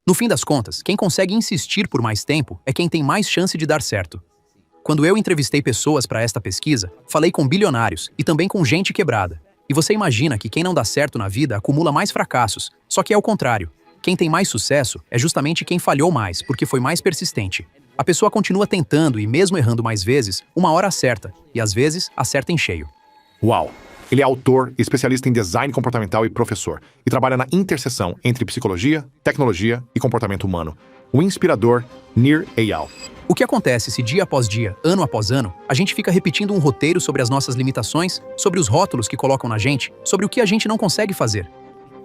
No fim das contas, quem consegue insistir por mais tempo é quem tem mais chance de dar certo. Quando eu entrevistei pessoas para esta pesquisa, falei com bilionários e também com gente quebrada. E você imagina que quem não dá certo na vida acumula mais fracassos, só que é o contrário. Quem tem mais sucesso é justamente quem falhou mais, porque foi mais persistente. A pessoa continua tentando e mesmo errando mais vezes, uma hora acerta, e às vezes acerta em cheio. Uau! Ele é autor, especialista em design comportamental e professor, e trabalha na interseção entre psicologia, tecnologia e comportamento humano. O inspirador Nir Eyal. O que acontece se dia após dia, ano após ano, a gente fica repetindo um roteiro sobre as nossas limitações, sobre os rótulos que colocam na gente, sobre o que a gente não consegue fazer?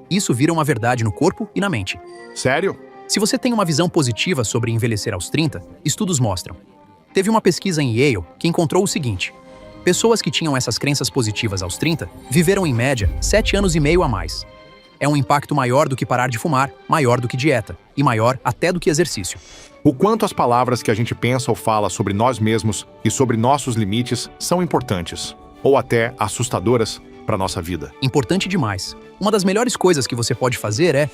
Isso vira uma verdade no corpo e na mente. Sério? Se você tem uma visão positiva sobre envelhecer aos 30, estudos mostram. Teve uma pesquisa em Yale que encontrou o seguinte: pessoas que tinham essas crenças positivas aos 30 viveram em média 7 anos e meio a mais. É um impacto maior do que parar de fumar, maior do que dieta, e maior até do que exercício. O quanto as palavras que a gente pensa ou fala sobre nós mesmos e sobre nossos limites são importantes, ou até assustadoras para nossa vida. Importante demais. Uma das melhores coisas que você pode fazer é...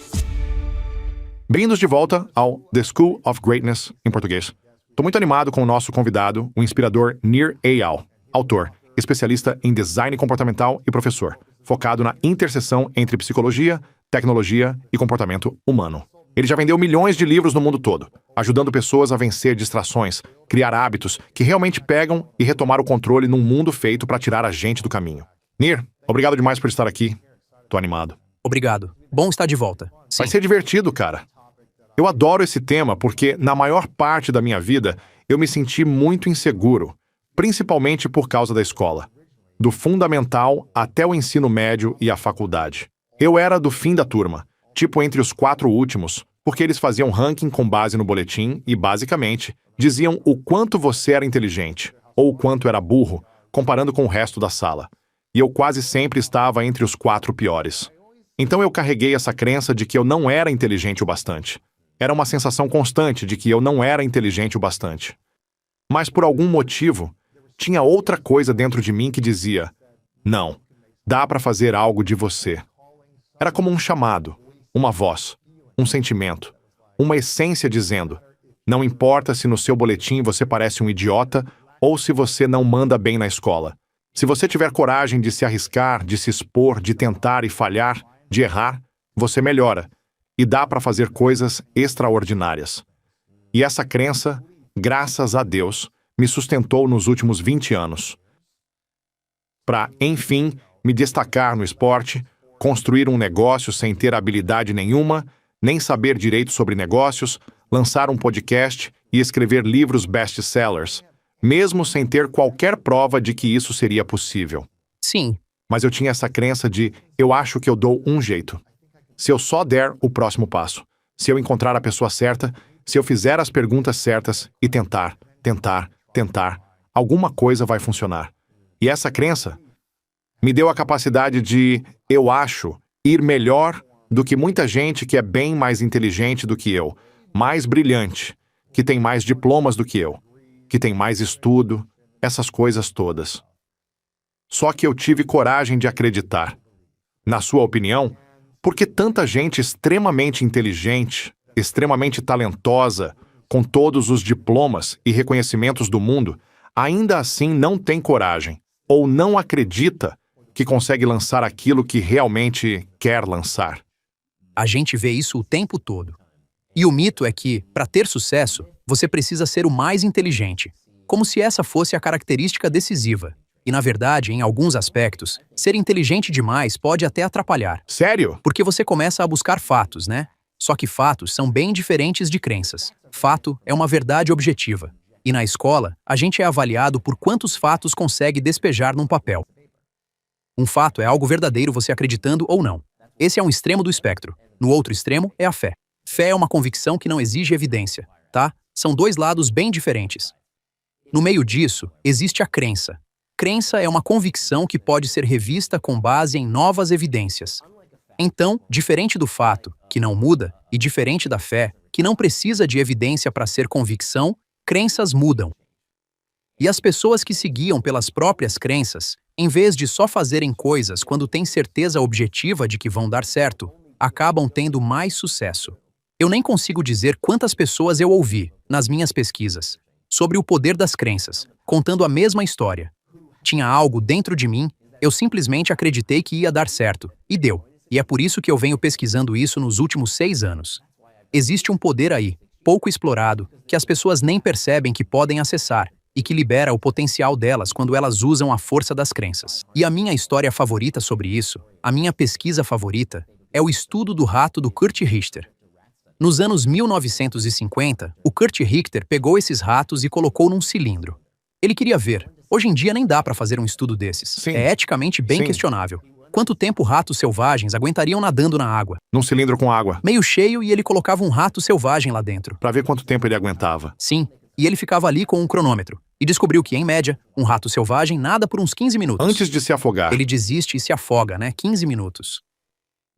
Bem-vindos de volta ao The School of Greatness, em português. Estou muito animado com o nosso convidado, o inspirador Nir Eyal, autor, especialista em design comportamental e professor, focado na interseção entre psicologia, tecnologia e comportamento humano. Ele já vendeu milhões de livros no mundo todo, ajudando pessoas a vencer distrações, criar hábitos que realmente pegam e retomar o controle num mundo feito para tirar a gente do caminho. Nir, obrigado demais por estar aqui. Tô animado. Obrigado. Bom estar de volta. Sim. Vai ser divertido, cara. Eu adoro esse tema porque, na maior parte da minha vida, eu me senti muito inseguro, principalmente por causa da escola. Do fundamental até o ensino médio e a faculdade. Eu era do fim da turma, tipo entre os 4 últimos, porque eles faziam ranking com base no boletim e, basicamente, diziam o quanto você era inteligente, ou o quanto era burro, comparando com o resto da sala. E eu quase sempre estava entre os 4 piores. Então eu carreguei essa crença de que eu não era inteligente o bastante. Era uma sensação constante de que eu não era inteligente o bastante. Mas por algum motivo, tinha outra coisa dentro de mim que dizia: não, dá para fazer algo de você. Era como um chamado, uma voz, um sentimento, uma essência dizendo: não importa se no seu boletim você parece um idiota ou se você não manda bem na escola. Se você tiver coragem de se arriscar, de se expor, de tentar e falhar, de errar, você melhora. E dá para fazer coisas extraordinárias. E essa crença, graças a Deus, me sustentou nos últimos 20 anos. Para, enfim, me destacar no esporte, construir um negócio sem ter habilidade nenhuma, nem saber direito sobre negócios, lançar um podcast e escrever livros best-sellers, mesmo sem ter qualquer prova de que isso seria possível. Sim. Mas eu tinha essa crença de: eu acho que eu dou um jeito. Se eu só der o próximo passo, se eu encontrar a pessoa certa, se eu fizer as perguntas certas e tentar, alguma coisa vai funcionar. E essa crença me deu a capacidade de, eu acho, ir melhor do que muita gente que é bem mais inteligente do que eu, mais brilhante, que tem mais diplomas do que eu, que tem mais estudo, essas coisas todas. Só que eu tive coragem de acreditar. Na sua opinião, por que tanta gente extremamente inteligente, extremamente talentosa, com todos os diplomas e reconhecimentos do mundo, ainda assim não tem coragem, ou não acredita que consegue lançar aquilo que realmente quer lançar? A gente vê isso o tempo todo. E o mito é que, para ter sucesso, você precisa ser o mais inteligente, como se essa fosse a característica decisiva. E, na verdade, em alguns aspectos, ser inteligente demais pode até atrapalhar. Sério? Porque você começa a buscar fatos, né? Só que fatos são bem diferentes de crenças. Fato é uma verdade objetiva. E na escola, a gente é avaliado por quantos fatos consegue despejar num papel. Um fato é algo verdadeiro você acreditando ou não. Esse é um extremo do espectro. No outro extremo é a fé. Fé é uma convicção que não exige evidência, tá? São 2 lados bem diferentes. No meio disso, existe a crença. Crença é uma convicção que pode ser revista com base em novas evidências. Então, diferente do fato, que não muda, e diferente da fé, que não precisa de evidência para ser convicção, crenças mudam. E as pessoas que se guiam pelas próprias crenças, em vez de só fazerem coisas quando têm certeza objetiva de que vão dar certo, acabam tendo mais sucesso. Eu nem consigo dizer quantas pessoas eu ouvi, nas minhas pesquisas, sobre o poder das crenças, contando a mesma história. Tinha algo dentro de mim, eu simplesmente acreditei que ia dar certo, e deu. E é por isso que eu venho pesquisando isso nos últimos 6 anos. Existe um poder aí, pouco explorado, que as pessoas nem percebem que podem acessar, e que libera o potencial delas quando elas usam a força das crenças. E a minha história favorita sobre isso, a minha pesquisa favorita, é o estudo do rato do Kurt Richter. Nos anos 1950, o Kurt Richter pegou esses ratos e colocou num cilindro. Ele queria ver. Hoje em dia nem dá para fazer um estudo desses. Sim. É eticamente bem Sim. questionável. Quanto tempo ratos selvagens aguentariam nadando na água? Num cilindro com água, Meio cheio e ele colocava um rato selvagem lá dentro. para ver quanto tempo ele aguentava. Sim, e ele ficava ali com um cronômetro. E descobriu que, em média, um rato selvagem nada por uns 15 minutos. Antes de se afogar. Ele desiste e se afoga, né? 15 minutos.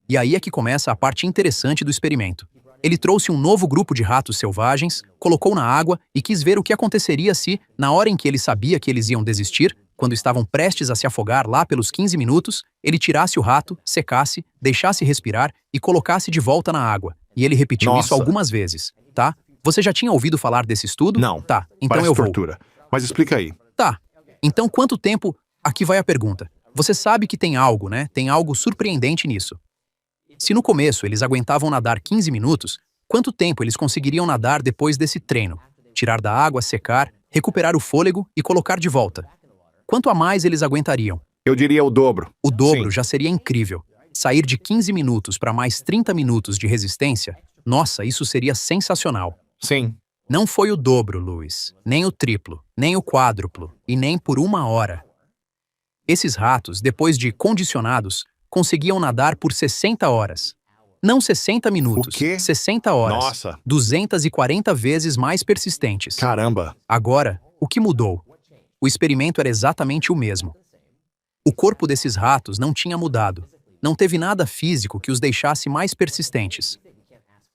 E aí é que começa a parte interessante do experimento. Ele trouxe um novo grupo de ratos selvagens, colocou na água e quis ver o que aconteceria se, na hora em que ele sabia que eles iam desistir, quando estavam prestes a se afogar lá pelos 15 minutos, ele tirasse o rato, secasse, deixasse respirar e colocasse de volta na água. E ele repetiu Nossa. isso algumas vezes, tá? Você já tinha ouvido falar desse estudo? Não. Tá, então Parece eu vou. tortura. Mas explica aí. Tá. Então quanto tempo... Aqui vai a pergunta. Você sabe que tem algo, né? Tem algo surpreendente nisso. Se no começo eles aguentavam nadar 15 minutos, quanto tempo eles conseguiriam nadar depois desse treino? Tirar da água, secar, recuperar o fôlego e colocar de volta. Quanto a mais eles aguentariam? Eu diria o dobro. O dobro Sim. já seria incrível. Sair de 15 minutos para mais 30 minutos de resistência? Nossa, isso seria sensacional. Sim. Não foi o dobro, Luiz, nem o triplo, nem o quádruplo, e nem por 1 hora. Esses ratos, depois de condicionados, conseguiam nadar por 60 horas. Não 60 minutos, O quê? 60 horas. Nossa. 240 vezes mais persistentes. Caramba. Agora, o que mudou? O experimento era exatamente o mesmo. O corpo desses ratos não tinha mudado. Não teve nada físico que os deixasse mais persistentes.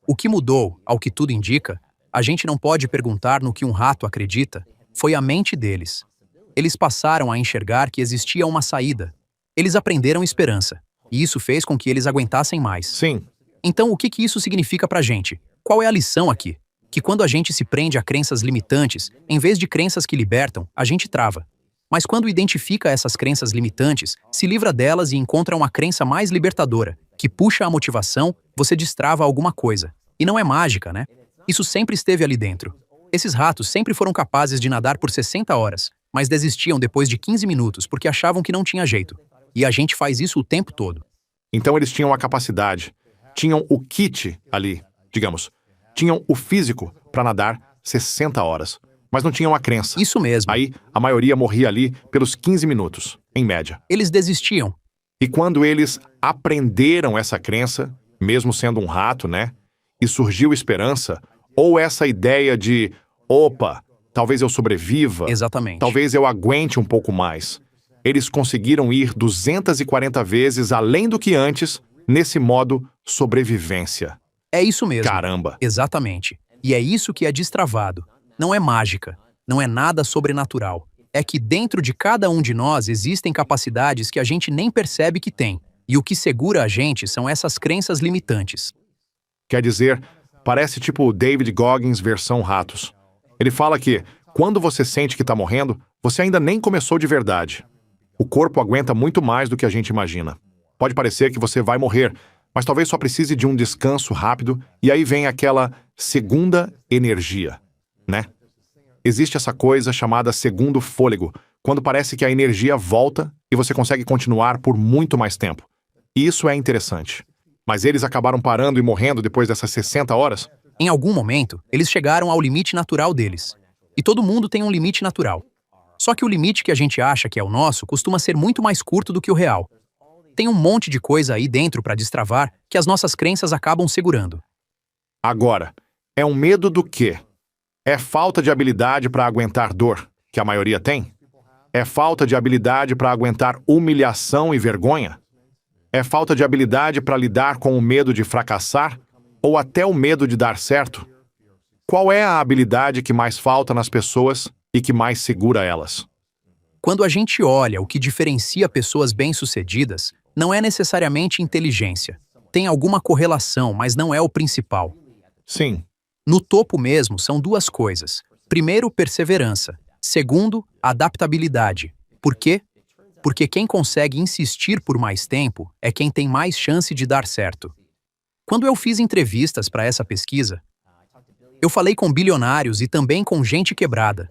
O que mudou, ao que tudo indica, a gente não pode perguntar no que um rato acredita, foi a mente deles. Eles passaram a enxergar que existia uma saída. Eles aprenderam esperança. E isso fez com que eles aguentassem mais. Sim. Então, o que isso significa pra gente? Qual é a lição aqui? Que quando a gente se prende a crenças limitantes, em vez de crenças que libertam, a gente trava. Mas quando identifica essas crenças limitantes, se livra delas e encontra uma crença mais libertadora, que puxa a motivação, você destrava alguma coisa. E não é mágica, né? Isso sempre esteve ali dentro. Esses ratos sempre foram capazes de nadar por 60 horas, mas desistiam depois de 15 minutos porque achavam que não tinha jeito. E a gente faz isso o tempo todo. Então eles tinham a capacidade, tinham o kit ali, digamos. Tinham o físico para nadar 60 horas, mas não tinham a crença. Isso mesmo. Aí, a maioria morria ali pelos 15 minutos, em média. Eles desistiam. E quando eles aprenderam essa crença, mesmo sendo um rato, né? E surgiu esperança, ou essa ideia de, opa, talvez eu sobreviva, Exatamente. talvez eu aguente um pouco mais. Eles conseguiram ir 240 vezes além do que antes, nesse modo sobrevivência. É isso mesmo. Caramba. Exatamente. E é isso que é destravado. Não é mágica. Não é nada sobrenatural. É que dentro de cada um de nós existem capacidades que a gente nem percebe que tem. E o que segura a gente são essas crenças limitantes. Quer dizer, parece tipo o David Goggins versão ratos. Ele fala que, quando você sente que está morrendo, você ainda nem começou de verdade. O corpo aguenta muito mais do que a gente imagina. Pode parecer que você vai morrer, mas talvez só precise de um descanso rápido e aí vem aquela segunda energia, né? Existe essa coisa chamada segundo fôlego, quando parece que a energia volta e você consegue continuar por muito mais tempo. E isso é interessante. Mas eles acabaram parando e morrendo depois dessas 60 horas? Em algum momento, eles chegaram ao limite natural deles. E todo mundo tem um limite natural. Só que o limite que a gente acha que é o nosso costuma ser muito mais curto do que o real. Tem um monte de coisa aí dentro para destravar que as nossas crenças acabam segurando. Agora, é um medo do quê? É falta de habilidade para aguentar dor, que a maioria tem? É falta de habilidade para aguentar humilhação e vergonha? É falta de habilidade para lidar com o medo de fracassar? Ou até o medo de dar certo? Qual é a habilidade que mais falta nas pessoas e que mais segura elas? Quando a gente olha o que diferencia pessoas bem-sucedidas, não é necessariamente inteligência. Tem alguma correlação, mas não é o principal. Sim. No topo mesmo são duas coisas. Primeiro, perseverança. Segundo, adaptabilidade. Por quê? Porque quem consegue insistir por mais tempo é quem tem mais chance de dar certo. Quando eu fiz entrevistas para essa pesquisa, eu falei com bilionários e também com gente quebrada.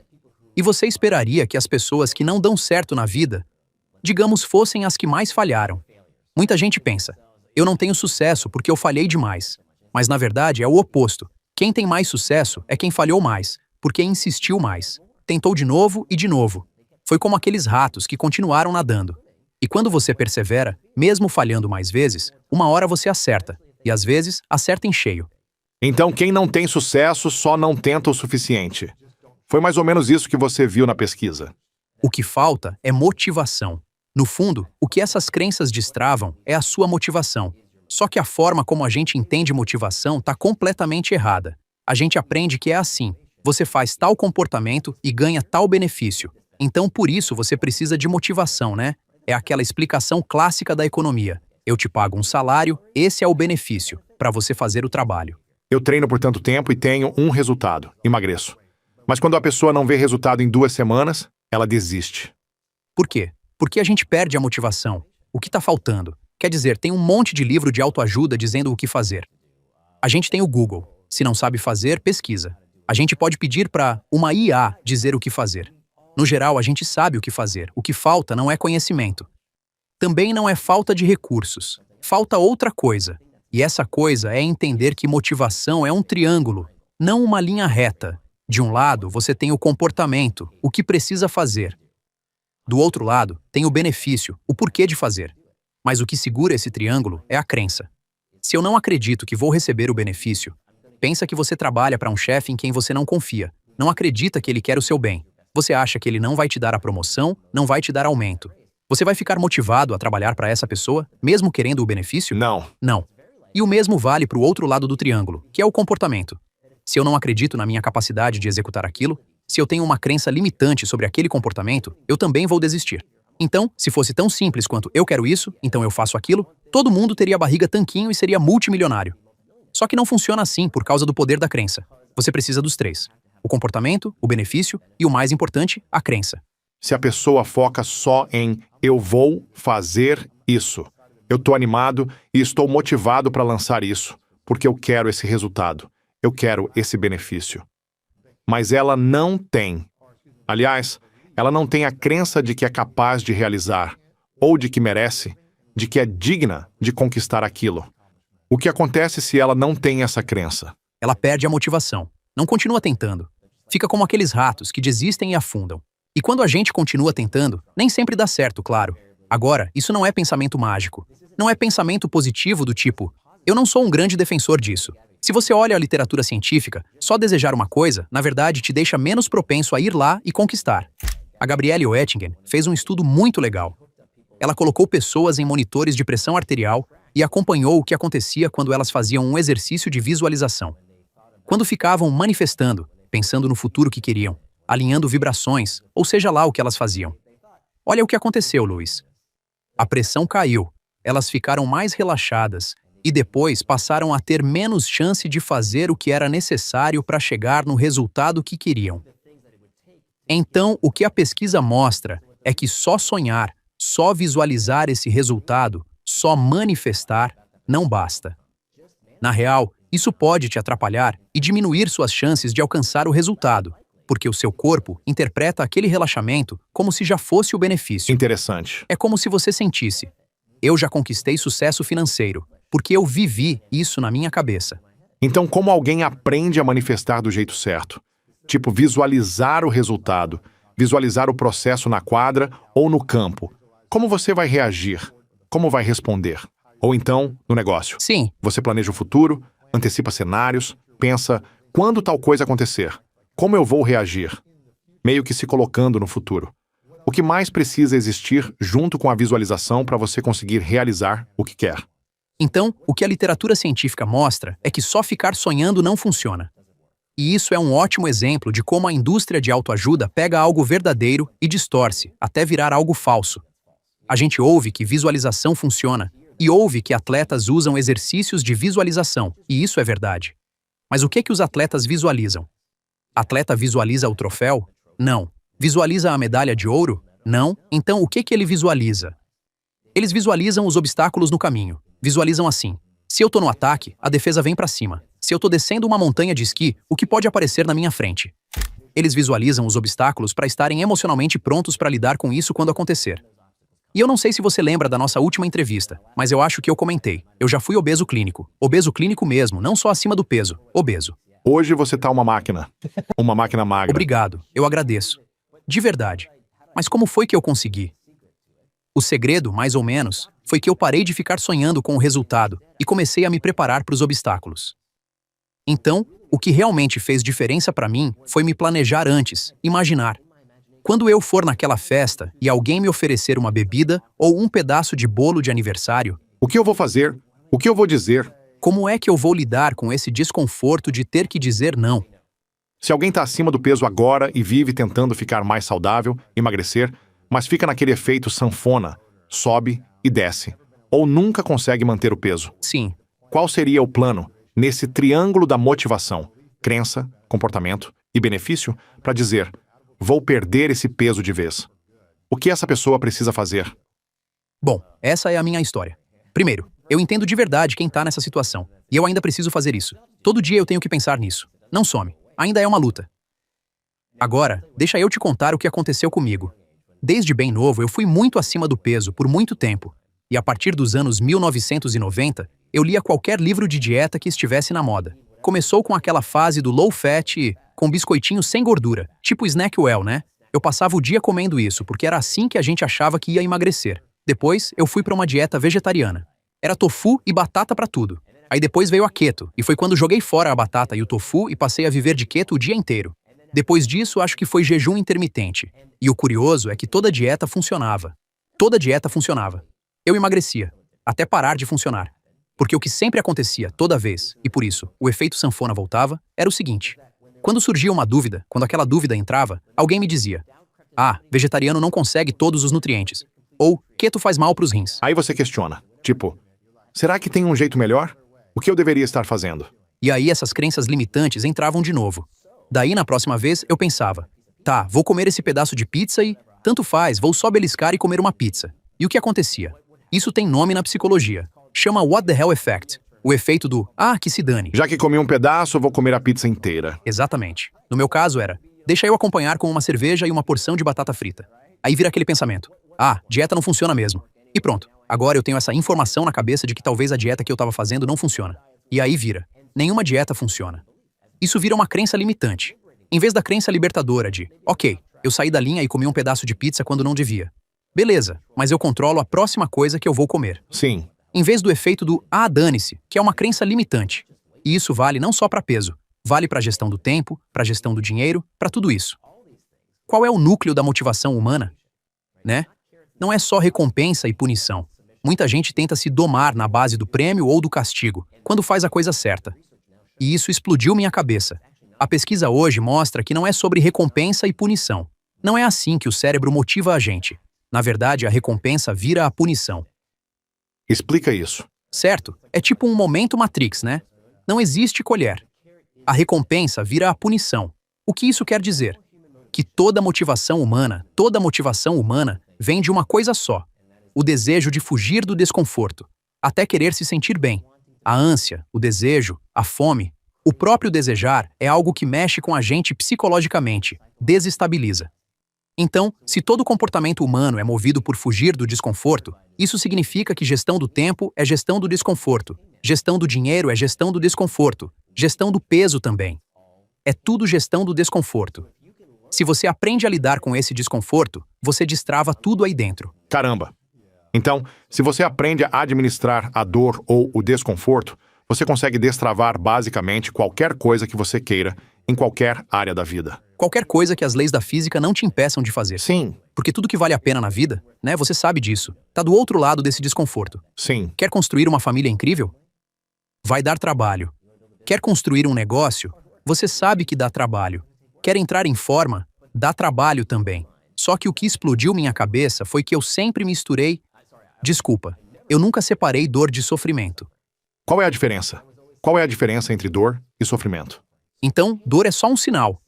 E você esperaria que as pessoas que não dão certo na vida, digamos, fossem as que mais falharam. Muita gente pensa, eu não tenho sucesso porque eu falhei demais. Mas na verdade é o oposto. Quem tem mais sucesso é quem falhou mais, porque insistiu mais. Tentou de novo e de novo. Foi como aqueles ratos que continuaram nadando. E quando você persevera, mesmo falhando mais vezes, uma hora você acerta. E às vezes, acerta em cheio. Então, quem não tem sucesso só não tenta o suficiente. Foi mais ou menos isso que você viu na pesquisa. O que falta é motivação. No fundo, o que essas crenças destravam é a sua motivação. Só que a forma como a gente entende motivação está completamente errada. A gente aprende que é assim. Você faz tal comportamento e ganha tal benefício. Então, por isso, você precisa de motivação, né? É aquela explicação clássica da economia. Eu te pago um salário, esse é o benefício, para você fazer o trabalho. Eu treino por tanto tempo e tenho um resultado, emagreço. Mas quando a pessoa não vê resultado em 2 semanas, ela desiste. Por quê? Porque a gente perde a motivação. O que está faltando? Quer dizer, tem um monte de livro de autoajuda dizendo o que fazer. A gente tem o Google. Se não sabe fazer, pesquisa. A gente pode pedir para uma IA dizer o que fazer. No geral, a gente sabe o que fazer. O que falta não é conhecimento. Também não é falta de recursos. Falta outra coisa. E essa coisa é entender que motivação é um triângulo, não uma linha reta. De um lado, você tem o comportamento, o que precisa fazer. Do outro lado, tem o benefício, o porquê de fazer. Mas o que segura esse triângulo é a crença. Se eu não acredito que vou receber o benefício, pensa que você trabalha para um chefe em quem você não confia, não acredita que ele quer o seu bem. Você acha que ele não vai te dar a promoção, não vai te dar aumento. Você vai ficar motivado a trabalhar para essa pessoa, mesmo querendo o benefício? Não. Não. E o mesmo vale para o outro lado do triângulo, que é o comportamento. Se eu não acredito na minha capacidade de executar aquilo, se eu tenho uma crença limitante sobre aquele comportamento, eu também vou desistir. Então, se fosse tão simples quanto eu quero isso, então eu faço aquilo, todo mundo teria barriga tanquinho e seria multimilionário. Só que não funciona assim por causa do poder da crença. Você precisa dos três. O comportamento, o benefício e, o mais importante, a crença. Se a pessoa foca só em eu vou fazer isso, eu estou animado e estou motivado para lançar isso, porque eu quero esse resultado, eu quero esse benefício. Mas ela não tem. Aliás, ela não tem a crença de que é capaz de realizar, ou de que merece, de que é digna de conquistar aquilo. O que acontece se ela não tem essa crença? Ela perde a motivação. Não continua tentando. Fica como aqueles ratos que desistem e afundam. E quando a gente continua tentando, nem sempre dá certo, claro. Agora, isso não é pensamento mágico. Não é pensamento positivo do tipo, eu não sou um grande defensor disso. Se você olha a literatura científica, só desejar uma coisa, na verdade, te deixa menos propenso a ir lá e conquistar. A Gabrielle Oettingen fez um estudo muito legal. Ela colocou pessoas em monitores de pressão arterial e acompanhou o que acontecia quando elas faziam um exercício de visualização. Quando ficavam manifestando, pensando no futuro que queriam, alinhando vibrações, ou seja lá o que elas faziam. Olha o que aconteceu, Luiz. A pressão caiu, elas ficaram mais relaxadas e depois passaram a ter menos chance de fazer o que era necessário para chegar no resultado que queriam. Então, o que a pesquisa mostra é que só sonhar, só visualizar esse resultado, só manifestar, não basta. Na real, isso pode te atrapalhar e diminuir suas chances de alcançar o resultado, porque o seu corpo interpreta aquele relaxamento como se já fosse o benefício. Interessante. É como se você sentisse: eu já conquistei sucesso financeiro, porque eu vivi isso na minha cabeça. Então, como alguém aprende a manifestar do jeito certo? Tipo, visualizar o resultado, visualizar o processo na quadra ou no campo. Como você vai reagir? Como vai responder? Ou então, no negócio. Sim. Você planeja o futuro, antecipa cenários, pensa, quando tal coisa acontecer? Como eu vou reagir? Meio que se colocando no futuro. O que mais precisa existir junto com a visualização para você conseguir realizar o que quer? Então, o que a literatura científica mostra é que só ficar sonhando não funciona. E isso é um ótimo exemplo de como a indústria de autoajuda pega algo verdadeiro e distorce, até virar algo falso. A gente ouve que visualização funciona, e ouve que atletas usam exercícios de visualização, e isso é verdade. Mas o que que os atletas visualizam? Atleta visualiza o troféu? Não. Visualiza a medalha de ouro? Não. Então o que que ele visualiza? Eles visualizam os obstáculos no caminho. Visualizam assim: se eu tô no ataque, a defesa vem pra cima. Se eu tô descendo uma montanha de esqui, o que pode aparecer na minha frente? Eles visualizam os obstáculos para estarem emocionalmente prontos para lidar com isso quando acontecer. E eu não sei se você lembra da nossa última entrevista, mas eu acho que eu comentei. Eu já fui obeso clínico. Obeso clínico mesmo, não só acima do peso. Obeso. Hoje você tá uma máquina. Uma máquina magra. Obrigado, eu agradeço. De verdade. Mas como foi que eu consegui? O segredo, mais ou menos, foi que eu parei de ficar sonhando com o resultado e comecei a me preparar para os obstáculos. Então, o que realmente fez diferença para mim foi me planejar antes, imaginar. Quando eu for naquela festa e alguém me oferecer uma bebida ou um pedaço de bolo de aniversário, O que eu vou fazer? O que eu vou dizer? como é que eu vou lidar com esse desconforto de ter que dizer não? Se alguém tá acima do peso agora e vive tentando ficar mais saudável, emagrecer, mas fica naquele efeito sanfona, sobe e desce, ou nunca consegue manter o peso. Sim, Qual seria o plano nesse triângulo da motivação, crença, comportamento e benefício para dizer: vou perder esse peso de vez? O que essa pessoa precisa fazer? bom, essa é a minha história. Primeiro, eu entendo de verdade quem tá nessa situação, e eu ainda preciso fazer isso. Todo dia eu tenho que pensar nisso. Não some. Ainda é uma luta. Agora, deixa eu te contar o que aconteceu comigo. Desde bem novo, eu fui muito acima do peso por muito tempo. E a partir dos anos 1990, eu lia qualquer livro de dieta que estivesse na moda. Começou com aquela fase do low fat e com biscoitinhos sem gordura, tipo Snackwell, né? Eu passava o dia comendo isso, porque era assim que a gente achava que ia emagrecer. Depois, eu fui para uma dieta vegetariana. Era tofu e batata para tudo. Aí depois veio a keto, e foi quando joguei fora a batata e o tofu e passei a viver de keto o dia inteiro. Depois disso, acho que foi jejum intermitente. E o curioso é que toda dieta funcionava. Toda dieta funcionava. Eu emagrecia, até parar de funcionar. Porque o que sempre acontecia, toda vez, e por isso, o efeito sanfona voltava, era o seguinte. Quando surgia uma dúvida, quando aquela dúvida entrava, alguém me dizia: ah, vegetariano não consegue todos os nutrientes. Ou, keto faz mal pros rins. Aí você questiona, tipo, será que tem um jeito melhor? O que eu deveria estar fazendo? E aí essas crenças limitantes entravam de novo. Daí, na próxima vez, eu pensava: tá, vou comer esse pedaço de pizza e, tanto faz, vou só beliscar e comer uma pizza. E o que acontecia? Isso tem nome na psicologia. Chama What the Hell Effect. O efeito do, ah, que se dane. Já que comi um pedaço, eu vou comer a pizza inteira. Exatamente. No meu caso era, deixa eu acompanhar com uma cerveja e uma porção de batata frita. Aí vira aquele pensamento: ah, dieta não funciona mesmo. E pronto. Agora eu tenho essa informação na cabeça de que talvez a dieta que eu estava fazendo não funciona. E aí vira, nenhuma dieta funciona. Isso vira uma crença limitante. Em vez da crença libertadora de, ok, eu saí da linha e comi um pedaço de pizza quando não devia. Beleza, mas eu controlo a próxima coisa que eu vou comer. Sim. Em vez do efeito do, ah, dane-se, que é uma crença limitante. E isso vale não só para peso, vale para a gestão do tempo, para a gestão do dinheiro, para tudo isso. Qual é o núcleo da motivação humana? Né? Não é só recompensa e punição. Muita gente tenta se domar na base do prêmio ou do castigo, quando faz a coisa certa. E isso explodiu minha cabeça. A pesquisa hoje mostra que não é sobre recompensa e punição. Não é assim que o cérebro motiva a gente. Na verdade, a recompensa vira a punição. Explica isso. Certo? É tipo um momento Matrix, né? Não existe colher. A recompensa vira a punição. O que isso quer dizer? Que toda motivação humana vem de uma coisa só: o desejo de fugir do desconforto, até querer se sentir bem. A ânsia, o desejo, a fome, o próprio desejar é algo que mexe com a gente psicologicamente, desestabiliza. Então, se todo comportamento humano é movido por fugir do desconforto, isso significa que gestão do tempo é gestão do desconforto, gestão do dinheiro é gestão do desconforto, gestão do peso também. É tudo gestão do desconforto. Se você aprende a lidar com esse desconforto, você destrava tudo aí dentro. Caramba! Então, se você aprende a administrar a dor ou o desconforto, você consegue destravar basicamente qualquer coisa que você queira em qualquer área da vida. Qualquer coisa que as leis da física não te impeçam de fazer. Sim, Porque tudo que vale a pena na vida, né, você sabe disso, tá do outro lado desse desconforto. sim. Quer construir uma família incrível? Vai dar trabalho. Quer construir um negócio? Você sabe que dá trabalho. Quer entrar em forma? Dá trabalho também. Só que o que explodiu minha cabeça foi que eu sempre misturei... Desculpa, eu nunca separei dor de sofrimento. Qual é a diferença? qual é a diferença entre dor e sofrimento? Então, dor é só um sinal.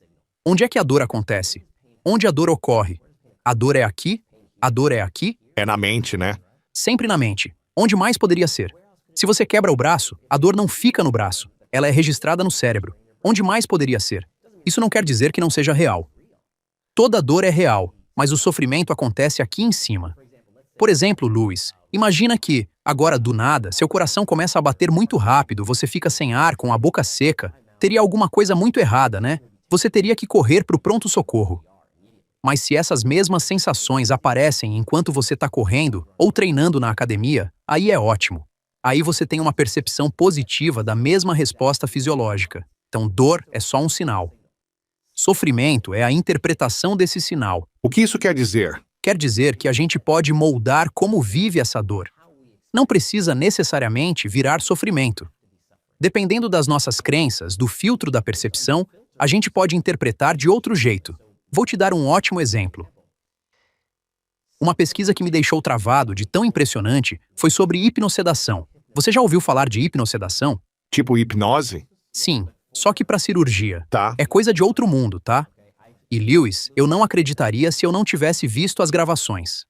Onde é que a dor acontece? Onde a dor ocorre? A dor é aqui? A dor é aqui? É na mente, né? Sempre na mente. Onde mais poderia ser? Se você quebra o braço, a dor não fica no braço. Ela é registrada no cérebro. Onde mais poderia ser? Isso não quer dizer que não seja real. Toda dor é real, mas o sofrimento acontece aqui em cima. Por exemplo, Luiz, imagina que, agora do nada, seu coração começa a bater muito rápido, você fica sem ar, com a boca seca. Teria alguma coisa muito errada, né? Você teria que correr para o pronto-socorro. Mas se essas mesmas sensações aparecem enquanto você está correndo ou treinando na academia, aí é ótimo. Aí você tem uma percepção positiva da mesma resposta fisiológica. Então, dor é só um sinal. Sofrimento é a interpretação desse sinal. O que isso quer dizer? Quer dizer que a gente pode moldar como vive essa dor. Não precisa necessariamente virar sofrimento. Dependendo das nossas crenças, do filtro da percepção, a gente pode interpretar de outro jeito. Vou te dar um ótimo exemplo. Uma pesquisa que me deixou travado de tão impressionante foi sobre hipnosedação. Você já ouviu falar de hipnosedação? Tipo hipnose? Sim, só que para cirurgia. Tá. É coisa de outro mundo, tá? E Lewis, eu não acreditaria se eu não tivesse visto as gravações.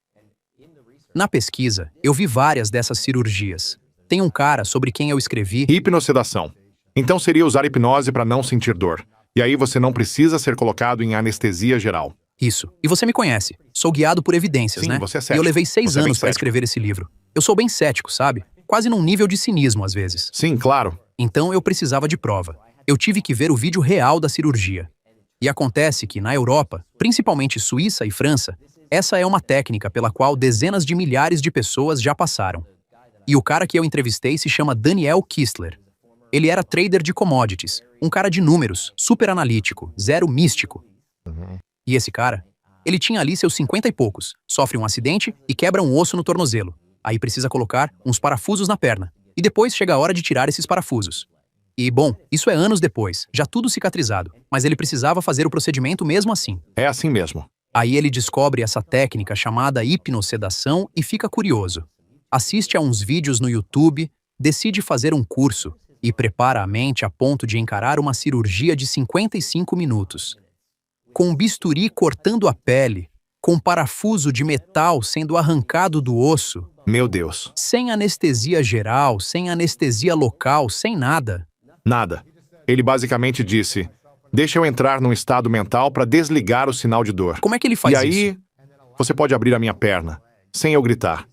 Na pesquisa, eu vi várias dessas cirurgias. Tem um cara sobre quem eu escrevi. Hipnosedação. Então seria usar hipnose para não sentir dor. E aí você não precisa ser colocado em anestesia geral. Isso. E você me conhece. Sou guiado por evidências, Sim, né? você é E cético. eu levei 6 Você é bem anos para cético. escrever esse livro. Eu sou bem cético, sabe? Quase num nível de cinismo às vezes. Sim, claro. Então eu precisava de prova. Eu tive que ver o vídeo real da cirurgia. E acontece que, na Europa, principalmente Suíça e França, essa é uma técnica pela qual dezenas de milhares de pessoas já passaram. E o cara que eu entrevistei se chama Daniel Kistler. Ele era trader de commodities, um cara de números, super analítico, zero místico. E esse cara, ele tinha ali seus 50 e poucos, sofre um acidente e quebra um osso no tornozelo. Aí precisa colocar uns parafusos na perna. E depois chega a hora de tirar esses parafusos. E, bom, isso é anos depois, já tudo cicatrizado, mas ele precisava fazer o procedimento mesmo assim. É assim mesmo. Aí ele descobre essa técnica chamada hipnosedação e fica curioso. Assiste a uns vídeos no YouTube, decide fazer um curso e prepara a mente a ponto de encarar uma cirurgia de 55 minutos. Com um bisturi cortando a pele, com um parafuso de metal sendo arrancado do osso, Meu Deus. sem anestesia geral, sem anestesia local, sem nada. Nada. Ele basicamente disse: deixa eu entrar num estado mental para desligar o sinal de dor. Como é que ele faz E aí, isso? você pode abrir a minha perna, sem eu gritar.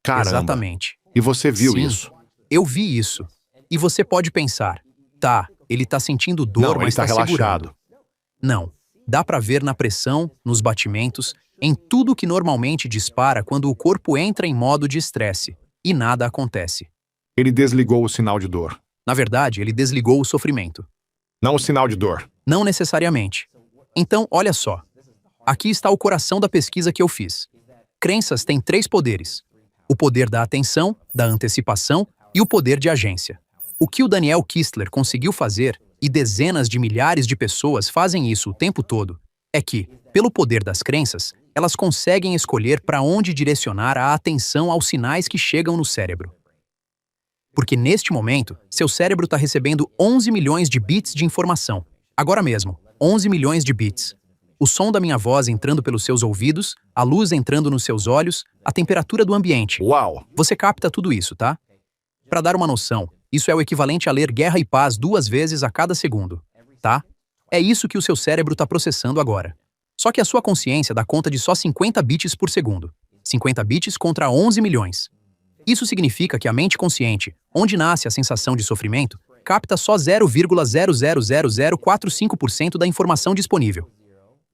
Caramba. Exatamente. E você viu Sim, isso? Eu vi isso. E você pode pensar, tá, ele tá sentindo dor, Não, ele mas tá tá relaxado. segurando. Não. Dá pra ver na pressão, nos batimentos, em tudo que normalmente dispara quando o corpo entra em modo de estresse. E nada acontece. Ele desligou o sinal de dor. Na verdade, ele desligou o sofrimento. Não o sinal de dor. Não necessariamente. Então, olha só. Aqui está o coração da pesquisa que eu fiz. Crenças têm 3 poderes. O poder da atenção, da antecipação e o poder de agência. O que o Daniel Kistler conseguiu fazer, e dezenas de milhares de pessoas fazem isso o tempo todo, é que, pelo poder das crenças, elas conseguem escolher para onde direcionar a atenção aos sinais que chegam no cérebro. Porque neste momento, seu cérebro está recebendo 11 milhões de bits de informação. Agora mesmo, 11 milhões de bits. O som da minha voz entrando pelos seus ouvidos, a luz entrando nos seus olhos, a temperatura do ambiente. Uau! Você capta tudo isso, tá? Para dar uma noção, isso é o equivalente a ler Guerra e Paz 2 vezes a cada segundo, tá? É isso que o seu cérebro está processando agora. Só que a sua consciência dá conta de só 50 bits por segundo. 50 bits contra 11 milhões. Isso significa que a mente consciente, onde nasce a sensação de sofrimento, capta só 0,000045% da informação disponível.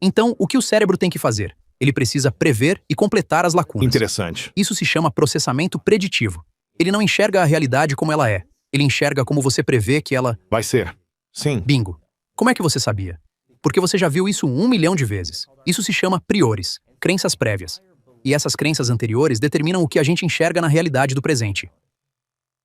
Então, o que o cérebro tem que fazer? Ele precisa prever e completar as lacunas. Interessante. Isso se chama processamento preditivo. Ele não enxerga a realidade como ela é. Ele enxerga como você prevê que ela... Vai ser. Sim. Bingo. Como é que você sabia? Porque você já viu isso 1 milhão de vezes. Isso se chama priores, crenças prévias. E essas crenças anteriores determinam o que a gente enxerga na realidade do presente.